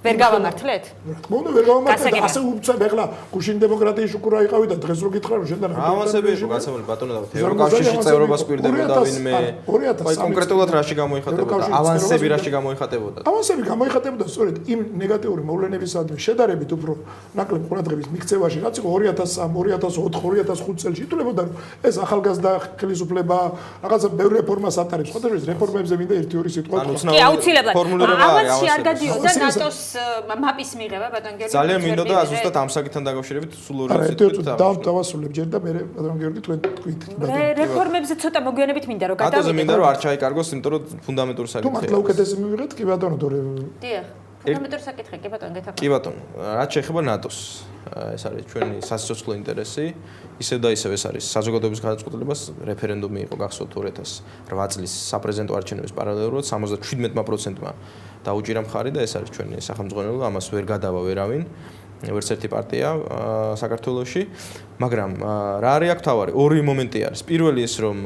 Speaker 3: ვერ გავამართლეთ?
Speaker 5: რა თქმა უნდა ვერ გავამართლეთ. ასე უცებ ეხლა გუშინ დემოკრატიის შუქურა იყავი და დღეს რო გითხრა რომ შენთან
Speaker 4: ავანსები იყო გაცემული ბატონო და ევროკავშირში წევრობას და ვინმე აი კონკრეტულად რაში გამოიხატებოდა ავანსები რაში გამოიხატებოდა
Speaker 5: ავანსები გამოიხატებოდა სწორედ იმ ნეგატიური მოვლენებისადმი შედარებით უფრო ნაკლებ ყურადღების მიქცევაში რაც იყო 2003 2004 2005 წელს ითვლებოდა რომ ეს ახალგაზრდა ხელისუფლება რაღაცა ბევრ რეფორმას ატარებს ხო ეს რეფორმებზე მინდა 1-2 სიტყვა
Speaker 3: კი აუცილებლად ავანსი არ გადიოდა ნატოს მაპის მიღება ბატონ გიორგი
Speaker 4: ძალიან მინდოდა ზუსტად ამ საკითხთან დაკავშირებით სულ ორი სიტყვა
Speaker 5: დავასრულებ ჯერ და მე ბატონ გიორგი თქვენ თქვით
Speaker 3: რეფორმებზე ცოტა მოგვიანებით მინდა რომ
Speaker 4: გადავიდეთ. მინდა რომ არ ჩაიკარგოს, იმიტომ რომ ფუნდამენტური საკითხია.
Speaker 5: თუ მართლა უკეთესი მივიღეთ, კი ბატონო, თორე.
Speaker 3: დიახ. ფუნდამენტური საკითხი, კი ბატონო, გეთახმებით.
Speaker 4: კი ბატონო, რაც შეეხება ნატოს, ეს არის ჩვენი სასიცოცხლო ინტერესი, ისევ და ისევ ეს არის საზოგადოების გადაწყვეტილებას რეფერენდუმი იყო გახსოვთ 2008 წლის საპრეზიდენტო არჩევნების პარალელურად 77%-მა დაუჭირა მხარი და ეს არის ჩვენი სახელმწიფო, ამას ვერ გადავა ვერავინ. ვერც ერთი პარტია საქართველოში, მაგრამ რა არის აქ თავარი? ორი მომენტი არის. პირველი ის, რომ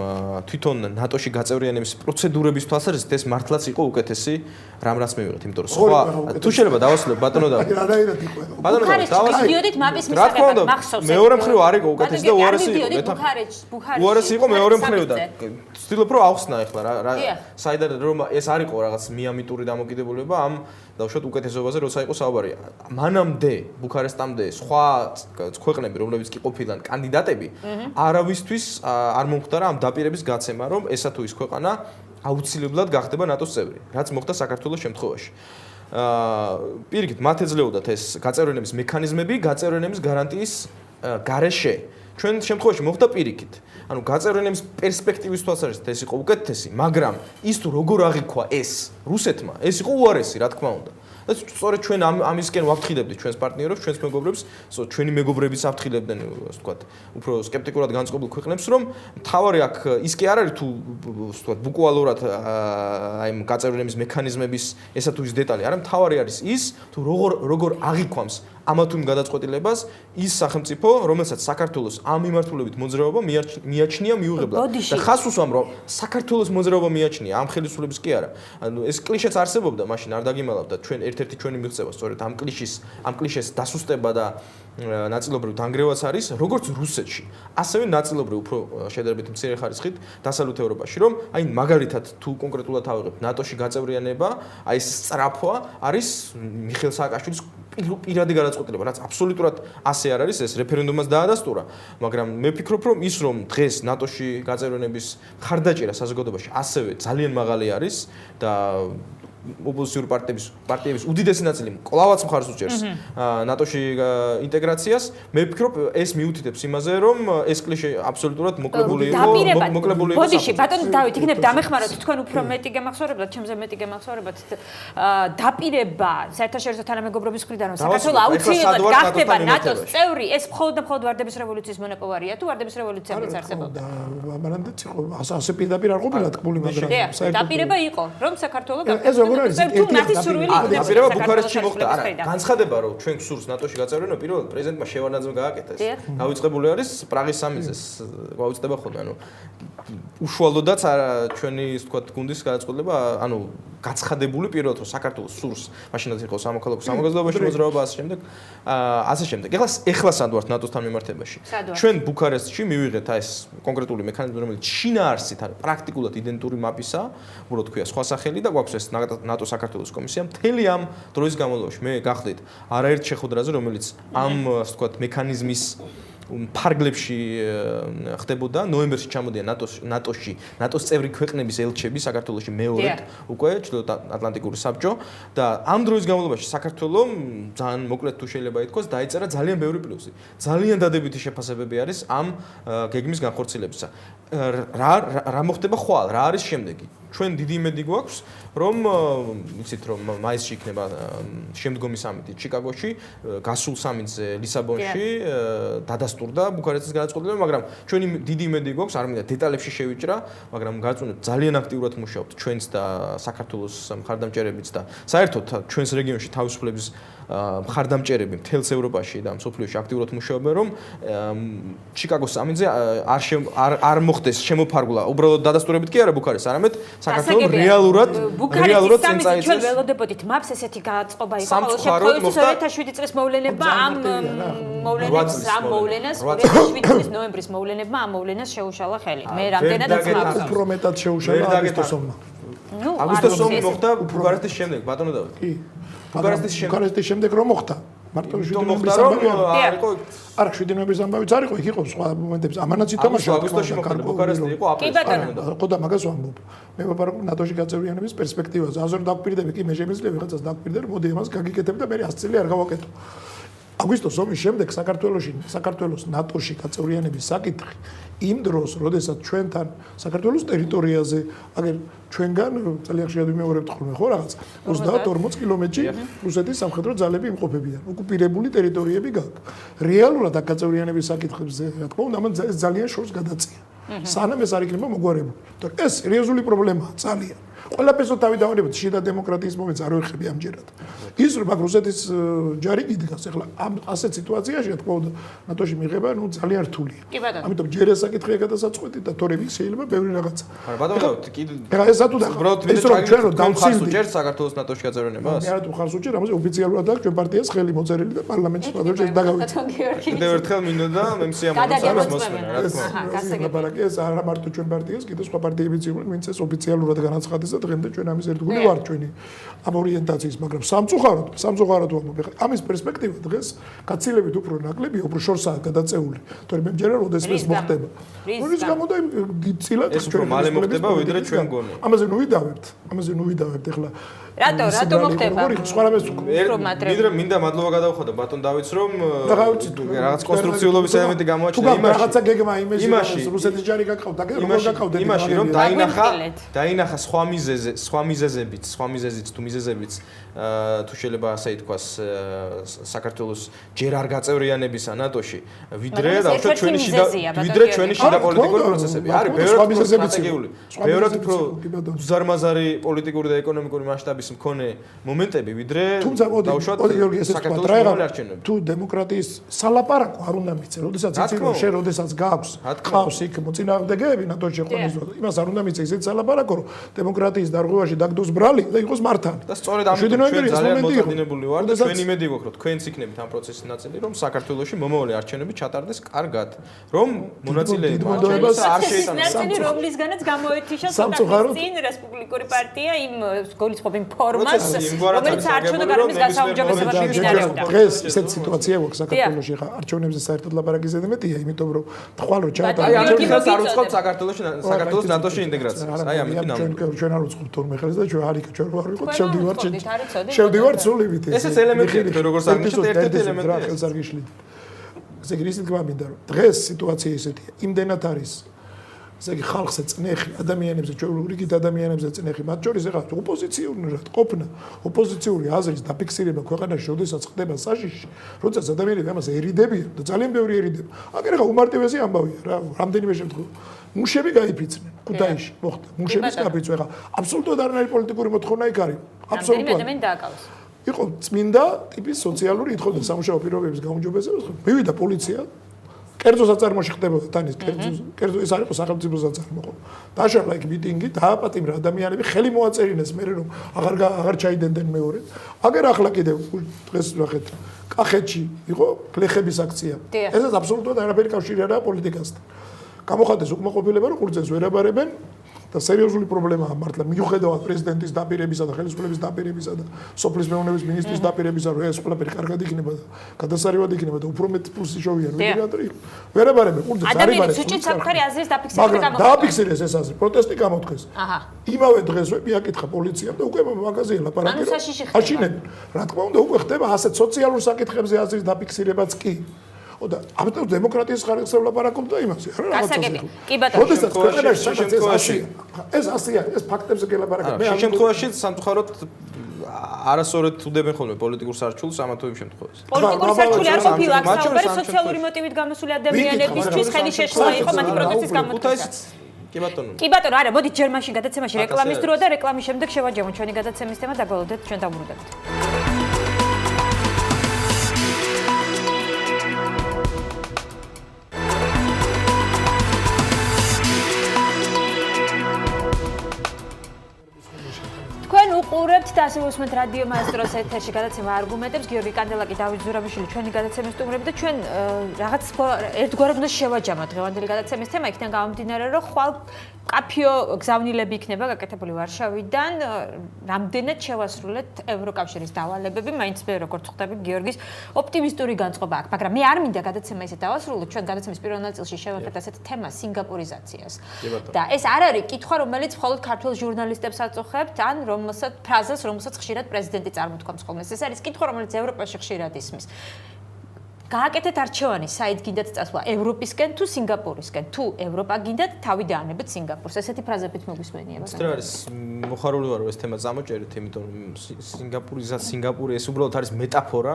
Speaker 4: თვითონ ნატოში გაწევრიანების პროცედურების თვალსაზრისით ეს მართლაც იყო უკეთესი რამაც მივიღეთ, იმიტომ რომ სხვა თუ შეიძლება დავასრულებ ბატონო და
Speaker 5: რანაირად იყო?
Speaker 4: ბატონო
Speaker 3: მიდიოდით მაპის მისაღებად, მახსოვს.
Speaker 4: მეორე მხრივ არ იყო უკეთესი და უარესი იყო. უარესი იყო მეორე მხრივ და ვცდილობ რომ ავხსნა ახლა რა საიდან რომ ეს არ იყო რაღაც მიამიტური დამოკიდებულება ამ დავუშვათ უკეთესობაზე როცა იყო საუბარი. მანამდე ბუქარესტამდე სხვა ქვეყნები, რომლებიც კი ყოფილან კანდიდატები, არავისთვის არ მომხდარა ამ დაპირების გაცემა, რომ ესა თუ ის ქვეყანა აუცილებლად გახდება ნატოს წევრი, რაც მოხდა საქართველოს შემთხვევაში. პირიქით, მათ ეძლეოდათ ეს გაწევრიანების მექანიზმები, გაწევრიანების გარანტიის გარეშე. ჩვენ შემთხვევაში მოხდა პირიქით. ანუ გაწევრიანების პერსპექტივის თვალსაზრისით ეს იყო უკეთესი, მაგრამ ის თუ როგორ აღიქვა ეს რუსეთმა, ეს იყო უარესი, რა თქმა უნდა. და სწორედ ჩვენ ამისკენ ვაფრთხილებდით ჩვენს პარტნიორებს, ჩვენს მეგობრებს, ჩვენი მეგობრებიც აფრთხილებდნენ, ასე ვთქვათ, უფრო სკეპტიკურად განწყობილ ქვეყნებს, რომ თავარი აქ ის კი არ არის თუ ასე ვთქვათ, ბუკვალურად აი გაწევრიანების მექანიზმების ესა თუ ის დეტალი, არა, თავარი არის ის, თუ როგორ აღიქვამს ამა თუ იმ გადაწყვეტილებას ის სახელმწიფო, რომელსაც საქართველოს ამ მიმართულებით მოძრაობა მიაჩნია მიუღებლად. და ხას უსვამ, რომ საქართველოს მოძრაობა მიაჩნია ამ ხელისუფლების კი არა. ანუ ეს კლიშეც არსებობდა, მაშინ არ დაგიმალავდა ჩვენ ერთ-ერთი ჩვენი მიღწევა, სწორედ ამ კლიშეს დასუსტება და ნაწილობრივ დანგრევაც არის, როგორც რუსეთში, ასევე ნაწილობრივ უფრო შედარებით მცირე ხარისხით დასავლეთ ევროპაში, რომ აი მაგალითად თუ კონკრეტულად ავიღებთ ნატოში გაწევრიანება, აი ეს სწრაფვა არის მიხეილ სააკაშვილის პირადი გადაწყვეტილება, რაც აბსოლუტურად ასე არ არის, ეს რეფერენდუმას დაადასტურა, მაგრამ მე ვფიქრობ, რომ ის რომ დღეს ნატოში გაწევრიანების მხარდაჭერა საზოგადოებაში ასევე ძალიან მაღალი არის და ოპოზიციური პარტიების უდიდესი ნაწილი კვლავაც მხარს უჭერს ნატოში ინტეგრაციას, მე ვფიქრობ, ეს მიუთითებს იმაზე, რომ ეს კლიშე აბსოლუტურად მოკლებული იყო.
Speaker 3: ბოდიში, ბატონო დავით, იქნებ დამეხმაროთ, თქვენ უფრო მეტი გემახსოვრებათ, ჩემზე მეტი გემახსოვრებათ. დაპირება საერთაშორისო თანამეგობრობის მხრიდან, რომ საქართველოს აუცილებლად გახდება ნატოს წევრი, ეს მხოლოდ და მხოლოდ ვარდების რევოლუციის მონოპოლია თუ ვარდების რევოლუციებიც არსებობდა?
Speaker 5: ამანამდეც იყო, ასე პირდაპირ არ ყოფილა თქმული, მაგრამ
Speaker 3: დაპირება იყო, რომ საქართველოს
Speaker 4: დაპირება ბუქარესტში მოხდა. არა, განცხადება, რომ ჩვენ გსურს ნატოში გაწევრიანება, პირველად პრეზიდენტმა შევარდნაძემ გააკეთა ეს. დავიწყებული არის პრაღის სამიზეს, გავუწდება ხოლმე, ანუ უშუალოდაც ჩვენი, ისე ვთქვათ, გუნდის გადაწყვეტილება, ანუ გაცხადებული პირველად, რომ საქართველოს სურს, მაშინაც იყო სამოქალაქო სამოგზაურობაში მოძრაობა ასე შემდეგ. ასე შემდეგ. ეხლა სანდვართ ნატოსთან მიმართებაში. ჩვენ ბუქარესტში მივიღეთ აი ეს კონკრეტული მექანიზმი, რომელიც შინაარსით არის პრაქტიკულად იდენტური მაპისა, უბრალოდ ქვია სხვა სახელი და გვაქვს ეს ნატო საქართველოს კომისია. მთელი ამ დროის განმავლობაში მე გახდით არაერთ შეხვედრაზე, რომელიც ამ ასე ვთქვათ მექანიზმის ფარგლებში ხდებოდა. ნოემბერში ჩამოდიან ნატოში ნატოს წევრი ქვეყნების ელჩები საქართველოში მეორედ უკვე ჩრდილოეთ ატლანტიკური საბჭო და ამ დროის განმავლობაში საქართველოს ძალიან მოკლედ თუ შეიძლება ითქვას დაიწერა ძალიან ბევრი პლუსი. ძალიან დადებითი შეფასებები არის ამ გეგმის განხორციელებისა. რა მოხდება ხვალ? რა არის შემდეგი? ჩვენ დიდი იმედი გვაქვს, რომ იცით რომ მაისში იქნება შემდგომი სამიტი ჩიკაგოში, გასულ სამიტზე ლისაბონში დადასტურდა ბუქარესტის გადაწყვეტილება, მაგრამ ჩვენი დიდი იმედი გვაქვს, არ მინდა დეტალებში შევიჭრა, მაგრამ გაწუნებთ ძალიან აქტიურად მუშაობთ ჩვენც და საქართველოს მხარდამჭერებიც და საერთოდ ჩვენს რეგიონში თავისუფლების მხარდამჭერები მთელს ევროპაში და მსოფლიოში აქტიურად მუშაობენ, რომ ჩიკაგოს სამიტზე არ მოხდეს შემოფარგლა, უბრალოდ დადასტურებით კი არა ბუქარესტს, არამედ საქართველოს რეალურად წინ წაიწევს.
Speaker 3: ჩვენ ველოდებოდით მაპს ესეთი გაწყობა იყო ყოველ შემთხვევაში 2007 წლის მოვლენებმა ამ მოვლენას 2007 წლის ნოემბრის მოვლენებმა ამ მოვლენას შეუშალა ხელი. მე რამდენადაც მაპს
Speaker 5: უფრო მეტად შეუშალა აგვისტოს ომმა.
Speaker 4: აგვისტოს ომი მოხდა ბუქარესტის შემდეგ, ბატონო დავით.
Speaker 5: კი. ბუქარესტის შემდეგ რომ მოხდა. მარტო 7 ნოემბრის ამბავი
Speaker 4: არ იყო.
Speaker 5: არა, 7 ნოემბრის ამბავიც არ იყო, იქ იყო სხვა მომენტებში. ამანაც ითამაშა
Speaker 4: აგვისტოში მოხდა ბუქარესტი იყო აპრილში.
Speaker 5: ხო და მაგას ვამბობ. მე ვაპარაკობ ნატოში გაწევრიანების პერსპექტივაზე. აზერ დაგპირდები კი მე შემიძლია ვიღაცას დაგპირდე, რომ მოდი ამას გაგიკეთებ და მე 100 წელი არ გავაკეთო. აგვისტოს ომის შემდეგ საქართველოს ნატოში გაწევრიანების საკითხი იმ დროს, როდესაც ჩვენთან საქართველოს ტერიტორიაზე, აგერ ჩვენგან ძალიან ხშირად ვიმეორებთ ხოლმე ხო რაღაც 30-40 კილომეტრში რუსეთის სამხედრო ძალები იმყოფებიან. ოკუპირებული ტერიტორიები გაქვს. რეალურად აქ გაწევრიანების საკითხებზე, რა თქმა უნდა, ამან ძალიან შორს გადაწია. სანამ ეს არ იქნება მოგვარებული. თორე ეს სერიოზული პრობლემაა ძალიან. ყველაფერს თავი დავანებოთ შიდა დემოკრატიის მომენტს არ ვეხები ამჯერად. ის რომ აქ რუსეთის ჯარი გიდგას, ახლა ამ ასეთ სიტუაციაში რა თქმა უნდა ნატოში მიღება ძალიან რთულია. ამიტომ ჯერ ეს საკითხია გადასაწყვეტი და თორემ ის შეიძლება ბევრი რაღაცა.
Speaker 4: არა, ბატონო, კიდე
Speaker 5: ეს ათუ და ეს რომ ჩვენ რომ დავცილდი
Speaker 4: ჯერ საქართველოს ნატოში გაწევრიანებას?
Speaker 5: მე არ თუ ხარს უჭერ, ამაზე ოფიციალურად აქვს ჩვენ პარტიას ხელი მოწერილი და პარლამენტში პატარებს ეს დაგავიწყდა.
Speaker 4: კიდევ ერთხელ მინდოდა მე მსიამოვნებელს მოსმენა, რა თქმა უნდა.
Speaker 5: ლაპარაკი ეს არა მარტო ჩვენ პარტიას, კიდევ სხვა პარტიებიც იყვნენ, ვინც ეს ოფიციალურად განაცხადეს და დღემდე ჩვენ ამის ერთგული ვართ ჩვენი ამ ორიენტაციის, მაგრამ სამწუხაროდ ვამბობ, ამის პერსპექტივა დღეს გაცილებით უფრო ნაკლებია, უფრო შორსაა გადაწეული. თორემ მე მჯერა როდესაც ეს მოხდება. რის გამო და ცილად
Speaker 4: ეს უფრო მალე მოხდება, ვიდრე ჩვენ გონი.
Speaker 5: ამაზე ნუ ვიდავებთ ახლა.
Speaker 3: რატო მოხდება?
Speaker 4: ვიდრე მინდა მადლობა გადავხადო ბატონ დავითს რომ რაღაც კონსტრუქციულობის ელემენტი გამოაჩინა
Speaker 5: იმაში. რაღაცა გეგმა იმაში რუსეთის ჯარი გაკავდა, როგორ გაკავდა
Speaker 4: იმაში რომ დაინახა სხვა მიზეზებიც თუ მიზეზებიც თუ შეიძლება ასე ითქვას საქართველოს ჯერ არ გაწევრიანებისა ნატოში ვიდრე დავუშვათ ჩვენი შიდა პოლიტიკური პროცესები. არის ბევრად უფრო ზარმაზარი პოლიტიკური და ეკონომიკური მასშტაბის მქონე მომენტები ვიდრე
Speaker 5: დავუშვათ საქართველოს მომავალი არჩევნები. თუ დემოკრატიის სალაპარაკო არ უნდა მიცე, როდესაც იცი რომ შენ როდესაც გყავს იქ მოწინააღმდეგეები ნატოში შეყვანის დროს, იმას არ უნდა მიცე ისეთ სალაპარაკო, რომ დემოკრატიის დარღვევაში დაგდოს ბრალი და იყოს მართან.
Speaker 4: და სწორედ ამიტომ ჩვენ ძალიან მოწინააღმდეგე ვართ და ჩვენ იმედი გვაქვს რომ თქვენც იქნებით ამ პროცესის ნაწილი, რომ საქართველოში მომავალი არჩევნები ჩატარდეს კარგად, რომ მონაწილეები არ შეიტანოს.
Speaker 3: ნაწილი რომლისგანაც გამოეთიშა წინ რესპუბლიკური პარტია იმ გულისხმობ იმ ფორმას, რომელიც არჩევნო გარემოს გასაუმჯობესებას მიმდინარეობდა.
Speaker 5: დღეს ესეთ სიტუაცია გვაქვს საქართველოში, ხა არჩევნებზე საერთოდ ლაპარაკი ზედმეტია, იმიტომ რომ თვალ რო ჩაატარა.
Speaker 4: აი ამით ხელს არ უწყობთ საქართველოს ნატოში ინტეგრაციას. აი ამით ნამდვილად.
Speaker 5: ჩვენ არ უწყობთ თორმე ხელს და ჩვენ არ ვიყოთ შევდივართ სულივით ეს.
Speaker 4: ესეც ელემენტია, როგორც აღნიშნეთ, ერთ-ერთი ელემენტია.
Speaker 5: ხელს არ გიშლით. ესე იგი ისეთ გვამინდა რომ დღეს სიტუაცია ესეთია. იმდენად არის ესე იგი ხალხზე წნეხი, ადამიანებზე, ჩვეულებრივ ადამიანებზე წნეხი, მათ შორის ეხლა ოპოზიციური ყოფნა, ოპოზიციური აზრის დაფიქსირება ქვეყანაში, როდესაც ხდება საშიში, როდესაც ადამიანები ამას ერიდებიან და ძალიან ბევრი eriდება. აგერ ეხლა უმარტივესი ამბავია რა, რამდენიმე შემთხვევაში. მუშები გაიფიცნენ, ქუთაისში მოხდა. მუშების გაფიცვა ეხლა აბსოლუტურად არანაირი პოლიტიკური მოთხოვნა იქ არის.
Speaker 3: აბსოლუტურად. ადამიანი დააკავს.
Speaker 5: იყო წმინდა ტიპის სოციალური ითხოვდა სამუშაო პირობების გაუმჯობესებას, მივიდა პოლიცია კერძო საწარმოში ხდებოდა თან ის კერძო ეს არის სახელმწიფო საწარმო ხო დაშალა იქ მიტინგი დააპატიმრა ადამიანები ხელი მოაწერინეს მე რომ აღარ ჩაიდენდნენ მეორე აგერ ახლა კიდევ დღეს ნახეთ კახეთში იყო გლეხების აქცია ესეც აბსოლუტურად არაფერი კავშირი არაა პოლიტიკასთან გამოხატეს უკმაყოფილება რომ ყურძენს ვერ აბარებენ და სერიოზული პრობლემაა მართლა მიუხედავად პრეზიდენტის დაპირებისა და ხელისუფლების დაპირებისა და სოფლის მეურნეობის მინისტრის დაპირებისა რომ ეს ყველაფერი კარგად იქნება და გადასარევად იქნება და უფრო მეტ პლუსი შოვიან ვიდრე ვერ აბარებენ ყურძენს არ იბარებს
Speaker 3: ადამიანის უჭირს საკუთარი აზრის დაფიქსირება და გამოხატვა
Speaker 5: დააფიქსირეს ეს აზრი პროტესტი გამოთქვეს იმავე დღესვე მიაკითხა პოლიციამ და უკვე მაგაზია ლაპარაკი აშინებენ რა თქმა უნდა უკვე ხდება ასეთ სოციალურ საკითხებზე აზრის დაფიქსირებაც კი და ამიტომ დემოკრატიის ხარისხს ვლაპარაკობ და იმაზე რა რაღაცაზე
Speaker 3: კი ბატონო
Speaker 5: როდესაც ქვეყანაში შემთხვევაში ეს ასია ეს ფაქტებზე გელაპარაკებ
Speaker 4: მე ამ შემთხვევაში სამწუხაროდ არასწორად უდებენ ხოლმე პოლიტიკურ სარჩულს ამა თუ იმ შემთხვევაში
Speaker 3: პოლიტიკური სარჩული არ ყოფილა აქ საუბარი სოციალური მოტივით გამოსული ადამიანებისთვის ხელი შეშლა იყო მათი პროტესტის გამოთქვისა
Speaker 4: კი ბატონო
Speaker 3: კი ბატონო არა მოდით ჯერ მაშინ გადაცემაში რეკლამის დროა და რეკლამის შემდეგ შევაჯამოთ ჩვენი გადაცემის თემა დაგვალოდეთ ჩვენ დავბრუნდებით უყურებთ და ასე უსმენთ რადიო მაესტროს ეთერში გადაცემა არგუმენტებს გიორგი კანდელაკი დავით ზურაბიშვილი ჩვენი გადაცემის სტუმრები და ჩვენ რაღაც ერთგვარად უნდა შევაჯამოთ დღევანდელი გადაცემის თემა იქიდან გამომდინარე რომ ხვალ კაფიო გზავნილები იქნება გაკეთებული ვარშავიდან რამდენად შევასრულეთ ევროკავშირის დავალებები მაინც მე როგორც ხვდები გიორგის ოპტიმისტური განწყობა აქვს მაგრამ მე არ მინდა გადაცემა ისე დავასრულოთ ჩვენ გადაცემის პირველ ნაწილში შევაკეთეთ ასეთ თემას სინგაპურიზაციას და ეს არ არის კითხვა რომელიც მხოლოდ ქართულ ჟურნალისტებს აწუხებთ ან რომელსაც ხშირად პრეზიდენტი წარმოთქვამს ხოლმე ეს არის კითხვა რომელიც ევროპაში ხშირად ისმის გააკეთეთ არჩევანი, საით გინდათ წასვლა, ევროპისკენ თუ სინგაპურისკენ, თუ ევროპა გინდათ, თავი დაანებეთ სინგაპურს. ესეთი ფრაზებით მოგვისმენია.
Speaker 4: ეს არის მოხარული ვარ ეს თემა წამოჭერით, იმიტომ რომ სინგაპური ეს უბრალოდ არის მეტაფორა.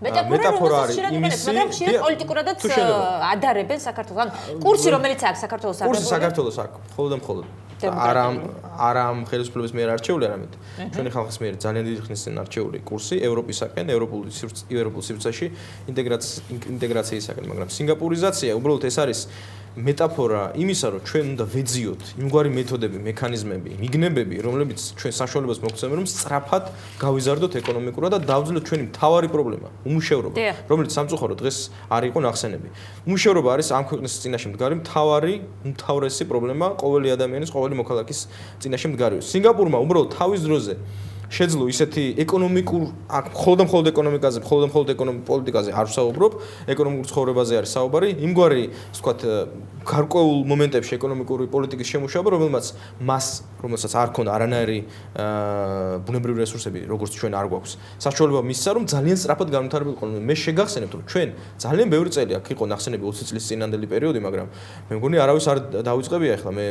Speaker 4: მეტაფორა არის იმისი,
Speaker 3: მაგრამ ხშირად პოლიტიკურადაც ადარებენ საქართველოს. ან კურსი რომელიც აქვს საქართველოს აღებული.
Speaker 4: კურსი საქართველოს აქვს, მხოლოდ და მხოლოდ. არა ხელისუფლების მიერ არჩეული, არამედ ჩვენი ხალხის მიერ ძალიან დიდი ხნის წინ არჩეული კურსი ევროპისაკენ, ევროპულ სივრცეში ინტეგრაციისაკენ, მაგრამ სინგაპურიზაცია უბრალოდ ეს არის მეტაფორა იმისა, რომ ჩვენ უნდა ვეძიოთ იმგვარი მეთოდები, მექანიზმები, მიგნებები, რომლებიც ჩვენ საშუალებას მოგცემენ, რომ სწრაფად გავიზარდოთ ეკონომიკურად და დავძლოთ ჩვენი მთავარი პრობლემა, უმუშევრობა, რომელიც სამწუხაროდ დღეს არ იყო ნახსენები. უმუშევრობა არის ამ ქვეყნის წინაშე მდგარი უმთავრესი პრობლემა ყოველი ადამიანის, ყოველი მოქალაქის წინაშე მდგარი. სინგაპურმა უბრალოდ თავის დროზე შეძლო ისეთი ეკონომიკურ მხოლოდ ეკონომიკაზე, მხოლოდ ეკონომიკურ პოლიტიკაზე არ ვსაუბრობ, ეკონომიკურ ცხოვრებაზე არის საუბარი, იმგვარი, ვთქვათ, გარკვეულ მომენტებში ეკონომიკური პოლიტიკის შემუშავება, რომელსაც არ ქონდა არანაირი ბუნებრივი რესურსები, როგორც ჩვენ არ გვაქვს. საშუალება მისცა, რომ ძალიან სწრაფად განვითარებულ ყოლმე. მე შეგახსენებთ, რომ ჩვენ ძალიან ბევრი წელი აქ იყო ნახსენები 20 წლის წინანდელი პერიოდი, მაგრამ მე მგონი არავის არ დავიწყებია ახლა მე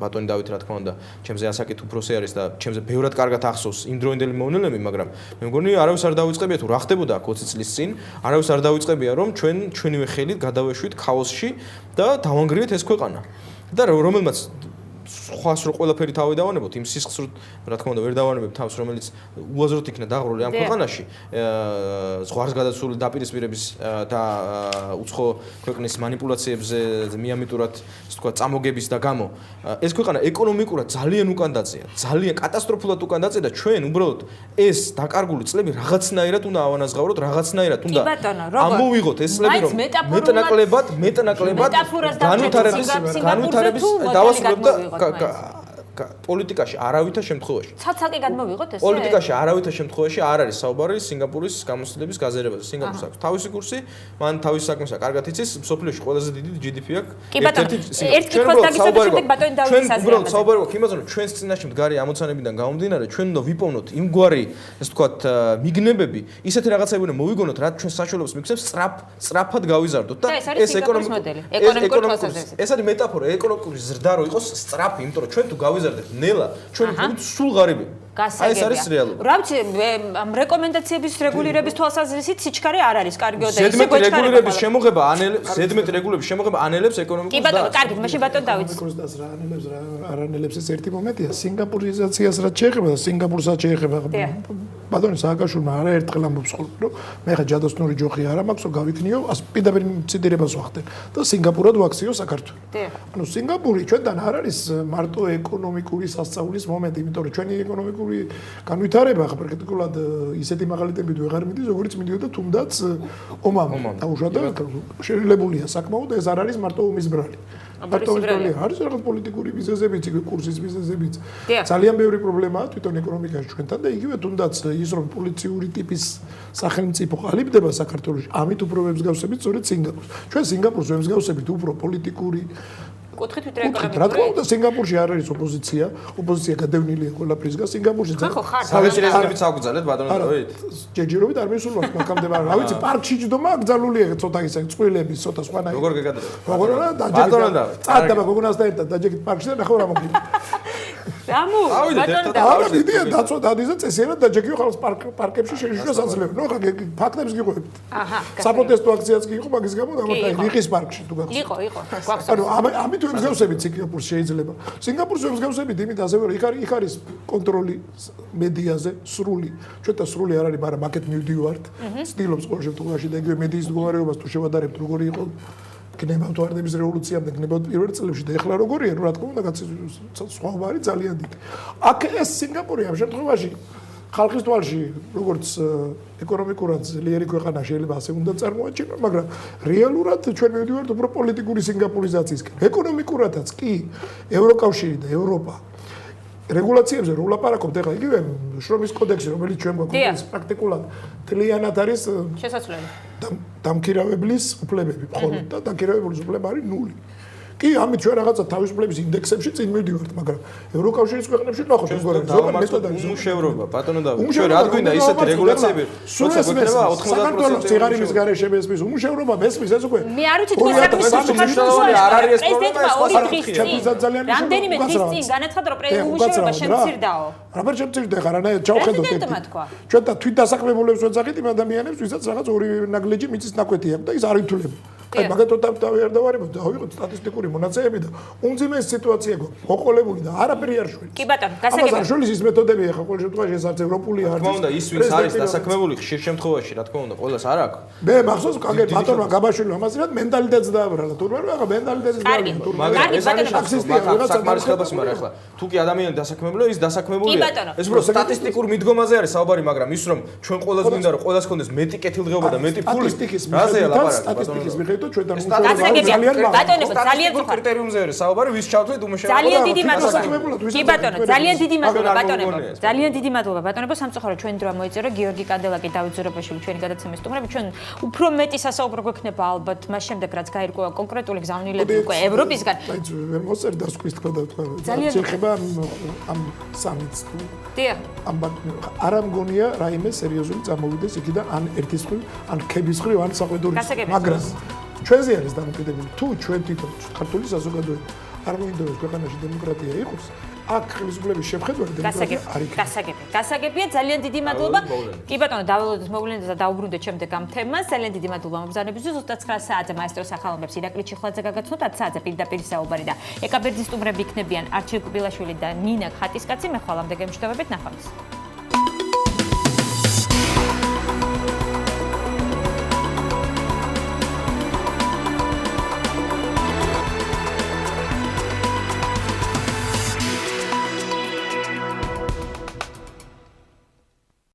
Speaker 4: ბატონი დავით რა თქმა უნდა, ჩემზე ასაკით უფროსი არის და ჩემზე ბევრად კარგად ახსოვს იმ დროინდელი მოვლენები, მაგრამ მე მგონი არავის არ დავიწყებია თუ რა ხდებოდა აქ 20 წლის წინ, არავის არ დავიწყებია რომ ჩვენივე ხელით გადავეშვით ქაოსში და დავანგრიეთ ეს ქვეყანა. და რომელმაც სხვას რო ყველაფერი თავი დავანებოთ, იმ სისხლს რა თქმა უნდა ვერ დავანებებ თავს, რომელიც უაზროდ იქნა დაღრული ამ ქვეყანაში, ზღვარს გადასული დაპირისპირების და უცხო ქვეყნის манипуляციებზე მიამიტურად, ასე ვთქვათ, წამოგების და გამო, ეს ქვეყანა ეკონომიკურად ძალიან უკან დაწია, ძალიან კატასტროფულად უკან დაწია და ჩვენ უბრალოდ ეს დაკარგული წლები რაღაცნაირად უნდა ავანაზღავროთ, რაღაცნაირად უნდა ამოვიღოთ ეს წლები, რომ მეტნაკლებად განვითარების დავასრულებთ და პოლიტიკაში არავითარ შემთხვევაში.
Speaker 3: ცალ-ცალკე გადმოვიღოთ ესე?
Speaker 4: პოლიტიკაში არავითარ შემთხვევაში არ არის საუბარი სინგაპურის გამოცდილების გაზიარებაზე. სინგაპურს აქვს თავისი კურსი, მან თავისი საქმესა კარგად იცის, მსოფლიოში ყველაზე დიდი GDP აქვს.
Speaker 3: ერთ კითხვას დაგისვენებთ, შემდეგ ბატონი დავითის აზრი.
Speaker 4: ჩვენ უბრალოდ საუბარი გვაქვს იმაზე, რომ ჩვენს წინაშე მდგარი ამოცანებიდან გამომდინარე, ჩვენ უნდა ვიპოვნოთ იმგვარი, ასე ვთქვათ, მიგნებები, ისეთი რაღაცები უნდა მოვიგონოთ, რაც ჩვენ საშუალებას მიგცემს სწრაფად გავიზარდოთ და ეს ეკონომიკური მოდელი. ეს არის მეტაფორა, ეკონომიკური ზრდა რო იყოს სწრაფი, იმიტომ რომ ჩვენ თუ გავიზარდეთ ნელა, ჩვენ ვიყავით სულ ღარიბები. აი ეს არის რეალობა.
Speaker 3: რა ვიცი, ამ რეკომენდაციების რეგულირების თვალსაზრისით სიჩქარე არ არის კარგიო და
Speaker 4: ისე რეგულირების შემოღება ანელებს ეკონომიკურ
Speaker 3: კი ბატონო, კარგი, მაშინ ბატონო დავიც.
Speaker 5: არ ანელებს ეს ერთი მომენტია. სინგაპურიზაციას რაც შეეხება და სინგაპურსაც შეეხება. ბატონი სააკაშვილმა არაერთხელ ამბობს ხოლმე, რომ მე ხა ჯადოსნური ჯოხი არ მაქვს, რომ გავიქნიო, პირდაპირ ციტირებას ვახდენ და სინგაპურად ვაქციო საქართველოს. ანუ სინგაპური ჩვენთან არ არის მარტო ეკონომიკური სასწაულის მომენტი, იმიტომ რომ ჩვენი ეკონომიკური განვითარება პრაქტიკულად ისეთი მაღალიტებით ვეღარ მიდის, როგორც მიდიოდა თუნდაც ომამ. დაუშვათ შეიძლება საკმაოდ ეს არ არის მარტო ომის ბრალი. მარტო ომის ბრალი არის რაღაც პოლიტიკური მიზეზებიც, კურსის მიზეზებიც. ძალიან ბევრი პრობლემაა თვითონ ეკონომიკაში ჩვენთან და იგივე თუნდაც ის რომ პოლიციური ტიპის სახელმწიფო ყალიბდება საქართველოში, ამით უფრო ვემსგავსებით სწორედ სინგაპურს. ჩვენ სინგაპურს ვემსგავსებით უფრო პოლიტიკური
Speaker 3: კუთხით ვიდრე ეკონომიკური.
Speaker 5: რა თქმა უნდა, სინგაპურში არ არის ოპოზიცია გადავნილია ყველაფრისგან. სინგაპურში
Speaker 4: საერთოდ რეზერვებიც აგძალეთ ბატონო დავით.
Speaker 5: ჯერჯერობით არ მისულობთ მაგამდე, რა ვიცი, პარკში ჯდომა აგძალულია ცოტა ისე წვილების, ცოტა სხვანაირი.
Speaker 4: როგორ გეკადრე?
Speaker 5: როგორ რა დაჯერდა. წადება გოგონასთან ერთად დაჯექით პარკში და ნახო რა მოგიდგა.
Speaker 3: ამუ ბატონო
Speaker 5: და დიდია დაცვა დადიზა წესიერად დაჯექიო ხალხს პარკებში შეშიშვა საძლევი. ნუ ხა ფაქტებს გიყვებით.
Speaker 3: აჰა.
Speaker 5: საპროტესტო აქციაც კი იყო მაგის გამო დამართა რიყის პარკში თუ გახსოვთ.
Speaker 3: იყო.
Speaker 5: ანუ ამით ვემსგავსებით სინგაპურს შეიძლება. სინგაპურს ვემსგავსებით იმით ასევე რომ იქ არის კონტროლი მედიაზე სრული. ჩვენთან სრული არ არის, მაგრამ აქეთ მივდივართ. ცდილობს ყოველ შემთხვევაში და იგივე მედიის მდგომარეობას თუ შევადარებთ როგორი იყო გნებავთ ვარდების რევოლუციამდე, გნებავთ პირველ წლებში და ეხლა როგორია, რა თქმა უნდა, სხვაობა არის ძალიან დიდი. აქ ეს სინგაპური ამ შემთხვევაში ხალხის თვალში, როგორც ეკონომიკურად ძლიერი ქვეყანა შეიძლება ასე უნდა წარმოაჩინოს, მაგრამ რეალურად ჩვენ მივდივართ უფრო პოლიტიკური სინგაპურიზაციისკენ. ეკონომიკურადაც კი ევროკავშირი და ევროპა რეგულაციებზე რო ვლაპარაკობთ, ეხლა იგივე შრომის კოდექსი, რომელიც ჩვენ გვაქვს პრაქტიკულად თლიანად არის
Speaker 3: შესაძლებელი.
Speaker 5: დამქირავებლის უფლებები მხოლოდ და დამქირავებლის უფლება არის 0. კი, ამით ჩვენ რაღაცა თავისუფლების ინდექსებში წინ მივდივართ, მაგრამ ევროკავშირის ქვეყნებში ნახოთ როგორია. ზოგადად მეტად არის
Speaker 4: უმუშევრობა, ბატონო და ჩვენ რა გვინდა ისეთი რეგულაციები, როცა გვექნება 90%
Speaker 5: საქართველოს ციგარიმის გარეშე მესმის უმუშევრობა მესმის ეს უკვე.
Speaker 3: მე არ ვიცი თქვენ
Speaker 4: მნიშვნელოვანი არ არის ეს
Speaker 3: პრეზიდენტმა ორი დღის
Speaker 5: ძალიან
Speaker 3: წინ რამდენიმე დღის წინ განაცხადა რომ უმუშევრობა შემცირდაო.
Speaker 5: რაბარ შემცირდა ხარ არა ჩავხედოთ
Speaker 3: პრეზიდენტმა თქვა.
Speaker 5: ჩვენ და თვით დასაქმებულებს ვეძახით იმ ადამიანებს ვისაც რაღაც ორი ნაგლეჯი მიწის ნაკვეთი აქვს და ის არ ითვლება. აი მაგათო თავი არ დავარებოთ დავიღოთ სტატისტიკური მონაცემები და უმძიმეს სიტუაცია გვაქვს მოყოლებული და არაფერი არ შვილს.
Speaker 3: კი ბატონო, გასაგებია.
Speaker 5: ამას არ შვილის ის მეთოდები ახლა ყოველ შემთხვევაში ეს არც ევროპული არც.
Speaker 4: რა თქმა უნდა, ის ვინც არის დასაქმებული ხშირ შემთხვევაში, რა თქმა უნდა, ყოველას არ აქვს.
Speaker 5: მე მახსოვს კაგერ ბატონმა გაბაშვილმა ამასრად მენტალიტეტს დააბრალა. თურმე რა მენტალიტეტს დააბრალა.
Speaker 3: კარგი, ბატონო,
Speaker 4: საკმარისხებას მაგრამ ახლა თუ კი ადამიანი დასაქმებულია, ის დასაქმებულია. ეს უფრო სტატისტიკურ მიდგომაზე არის საუბარი, მაგრამ ის რომ ჩვენ ყველას გვინდა რომ ყველას ქონდეს მეტი კეთილდღეობა და მეტი ფული. რაზეა ლაპარაკი?
Speaker 5: სტატისტიკის მიხედვით ჩვენ და
Speaker 3: ბატონო, ძალიან
Speaker 4: ფიქრ კრიტერიუმზე არის საუბარი, ვის ჩავთვლით უმუშევრობა.
Speaker 3: ძალიან დიდი მადლობა. კი ბატონო, ძალიან დიდი მადლობა ბატონებო. ძალიან დიდი მადლობა ბატონებო, სამწუხაროდ ჩვენ დრო მოიწერა გიორგი კანდელაკი, დავით ზურაბაშვილი ჩვენი გადაცემის სტუმრები. ჩვენ უფრო მეტი სასაუბრო გვექნება ალბათ მას შემდეგ რაც გაირკვევა კონკრეტული გზავნილები უკვე ევროპისგან.
Speaker 5: აი ვერ მოსწერ დასკვის თქვა და თქვა. შეიძლება ამ სამიც თუ
Speaker 3: დიახ.
Speaker 5: არ ამგონია რაიმე სერიოზული წამოვიდეს იქიდან ან ერთის მხრივ, ან ქების მხრივ, ან საყვედურის. მაგრამ ჩვენზე არის დამოკიდებული თუ ჩვენ თვითონ ქართული საზოგადოება არ მოინდომებს ქვეყანაში დემოკრატია იყოს აქ ხელისუფლების შეხედვით დემოკრატია არ იქნება.
Speaker 3: გასაგებია, ძალიან დიდი მადლობა. კი ბატონო, დაველოდოთ მოვლენაზე და დაუბრუნდეთ შემდეგ ამ თემას. ძალიან დიდი მადლობა მობრძანებისთვის. 29 საათზე მაესტროს ახალობებს ირაკლი ჩიხლაძე გაგაცნოთ, 10 საათზე პირდაპირ საუბარი და ეკაბერდის სტუმრები იქნებიან არჩილ კუპილაშვილი და ნინა ხატისკაცი. მე ხვალამდე გემშვიდობებით, ნახვამდის.